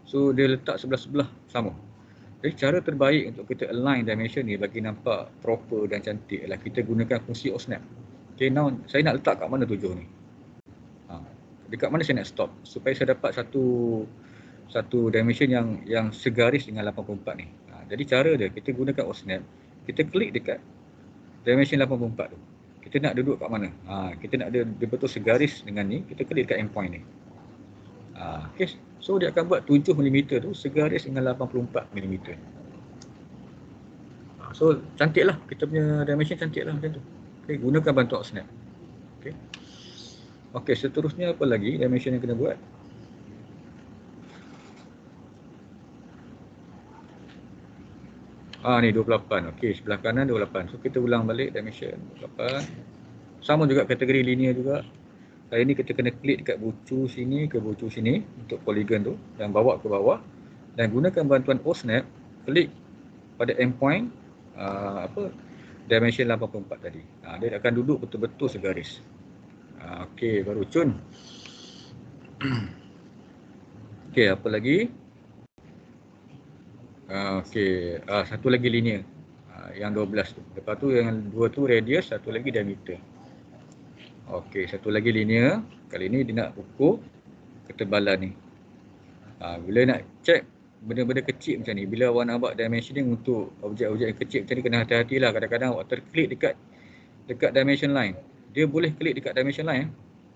So dia letak sebelah-sebelah sama. Jadi cara terbaik untuk kita align dimension ni bagi nampak proper dan cantik adalah kita gunakan fungsi OSNAP. Okay, now saya nak letak kat mana 7 ni? Dekat mana saya nak stop supaya saya dapat satu dimension yang segaris dengan 84 ni. Jadi cara dia, kita gunakan OSNAP, kita klik dekat dimension 84 tu. Kita nak duduk kat mana? Kita nak dia betul segaris dengan ni, kita klik dekat endpoint ni. Okay, so dia akan buat 7mm tu segaris dengan 84mm. So cantik lah, kita punya dimension cantik lah macam tu. Okay, gunakan bantuan OSNAP. Okay, seterusnya apa lagi dimension yang kena buat? Ni 28. Okay, sebelah kanan 28. So kita ulang balik dimension 28. Sama juga kategori linear juga. Kali ni kita kena klik dekat bucu sini ke bucu sini untuk polygon tu dan bawa ke bawah dan gunakan bantuan OSNAP, klik pada endpoint dimension 84 tadi. Dia akan duduk betul-betul segaris. Okey, baru cun. Okey, apa lagi? Okey, satu lagi linear. Yang 12 tu. Lepas tu yang dua tu radius, satu lagi diameter. Okey, satu lagi linear. Kali ni dia nak ukur ketebalan ni. Bila nak check benda-benda kecil macam ni, bila awak nak buat dimensioning untuk objek-objek yang kecil macam ni, kena hati-hatilah. Kadang-kadang awak terklik dekat dimension line. Dia boleh klik dekat dimension line,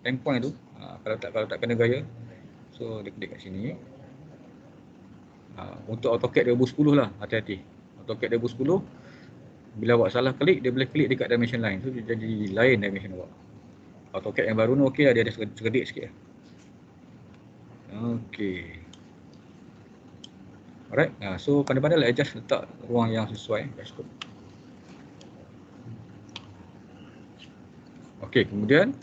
endpoint tu. Kalau tak kena gaya. So dia klik kat sini. Untuk AutoCAD 2010 lah, hati-hati. AutoCAD 2010, bila awak salah klik, dia boleh klik dekat dimension line. So dia jadi lain dimension awak. AutoCAD yang baru ni okey lah, dia ada cerdik sikit lah. Okey. Alright, so pandai-pandai lah adjust letak ruang yang sesuai. Okey, kemudian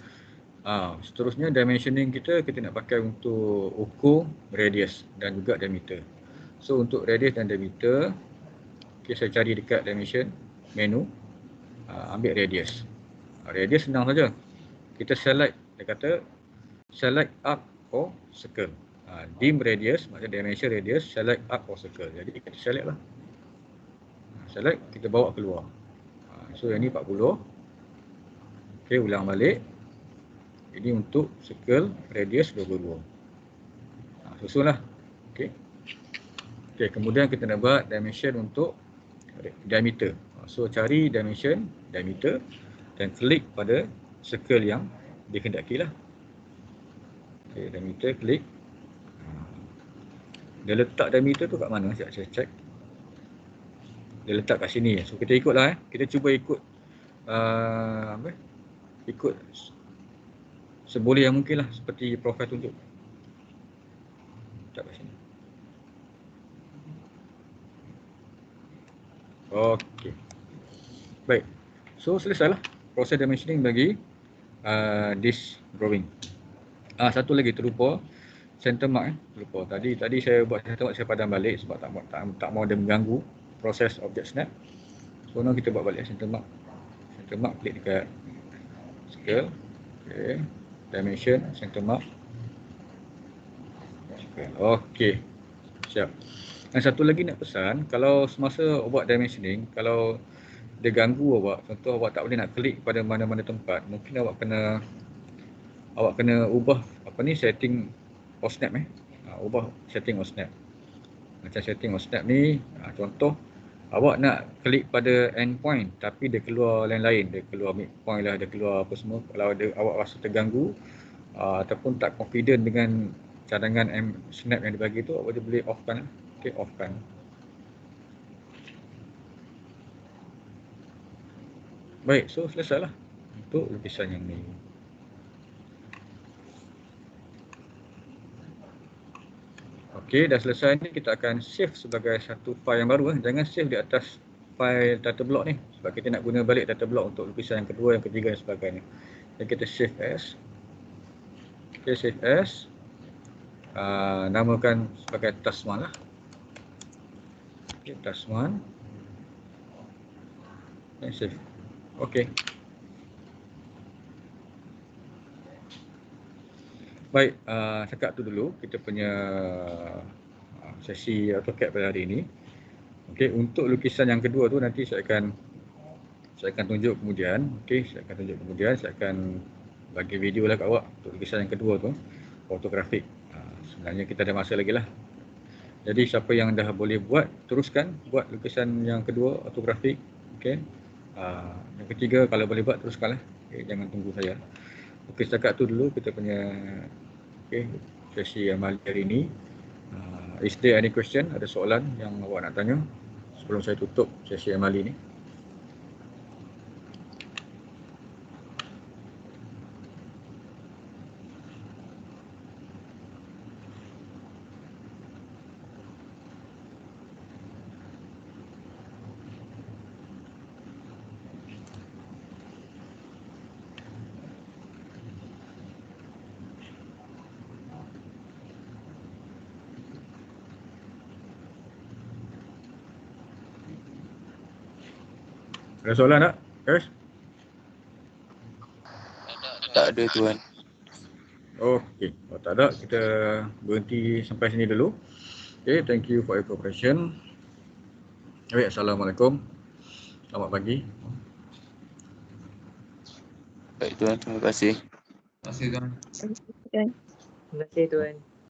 seterusnya dimensioning kita nak pakai untuk ukur radius dan juga diameter. So untuk radius dan diameter, okay, saya cari dekat dimension menu. ambil radius. Radius senang saja. Kita select, dia kata select arc or circle. Dim radius, maksudnya dimension radius, select arc or circle. Jadi kita select lah. Select, kita bawa keluar. So yang ni 40. Okey, ulang balik. Ini untuk circle radius 22. Susunlah. Okey. Okey, kemudian kita nak buat dimension untuk diameter. So cari dimension diameter dan klik pada circle yang dikehendaki lah. Okey, diameter, klik. Dia letak diameter tu kat mana? Sekejap saya check. Dia letak kat sini. So kita ikutlah. Kita cuba ikut ikut seboleh yang mungkin lah, seperti Profesor tunjuk. Letak kat sini. Okey. Baik. So selesailah proses dimensioning bagi this drawing. Satu lagi terlupa, center mark terlupa. Tadi saya buat center mark, saya padam balik sebab tak mau dia mengganggu proses object snap. So now kita buat balik center mark. Center mark, klik dekat scale. Okey. Dimension, center mark. Okey. Siap. Dan satu lagi nak pesan, kalau semasa buat dimensioning, kalau dia ganggu awak, contoh awak tak boleh nak klik pada mana-mana tempat, mungkin awak kena ubah setting OSNAP ubah setting OSNAP. Macam setting OSNAP ni, contoh awak nak klik pada endpoint tapi dia keluar lain-lain, dia keluar midpoint lah, dia keluar apa semua. Kalau awak rasa terganggu ataupun tak confident dengan cadangan snap yang dibagi tu, awak boleh off-kan. Okey, off-kan. Baik, so selesailah untuk lukisan yang ni. Okey, dah selesai ni, kita akan save sebagai satu file yang baru. Jangan save di atas file data block ni, sebab kita nak guna balik data block untuk lukisan yang kedua, yang ketiga dan sebagainya. Jadi kita save as. Okey, save as. Namakan sebagai task 1 lah. Okey, task 1. Dan save. Okey. Baik, cakap tu dulu kita punya sesi AutoCAD pada hari ini. Okey, untuk lukisan yang kedua tu nanti saya akan tunjuk kemudian. Okey, saya akan bagi video lah kat awak untuk lukisan yang kedua tu, fotografik. Sebenarnya kita ada masa lagi lah. Jadi siapa yang dah boleh buat, teruskan buat lukisan yang kedua, fotografik. Okey. Yang ketiga kalau boleh buat, teruskanlah. Okey, jangan tunggu saya. Okey, setakat tu dulu kita punya sesi amali hari ini. Is there any question? Ada soalan yang awak nak tanya sebelum saya tutup sesi amali ni? Ada soalan tak, guys? Tak ada, Tuan. Okey, kalau tak ada, kita berhenti sampai sini dulu. Okey, thank you for your cooperation. Baik, Assalamualaikum. Selamat pagi. Baik, Tuan. Terima kasih. Terima kasih, Tuan. Terima kasih, Tuan.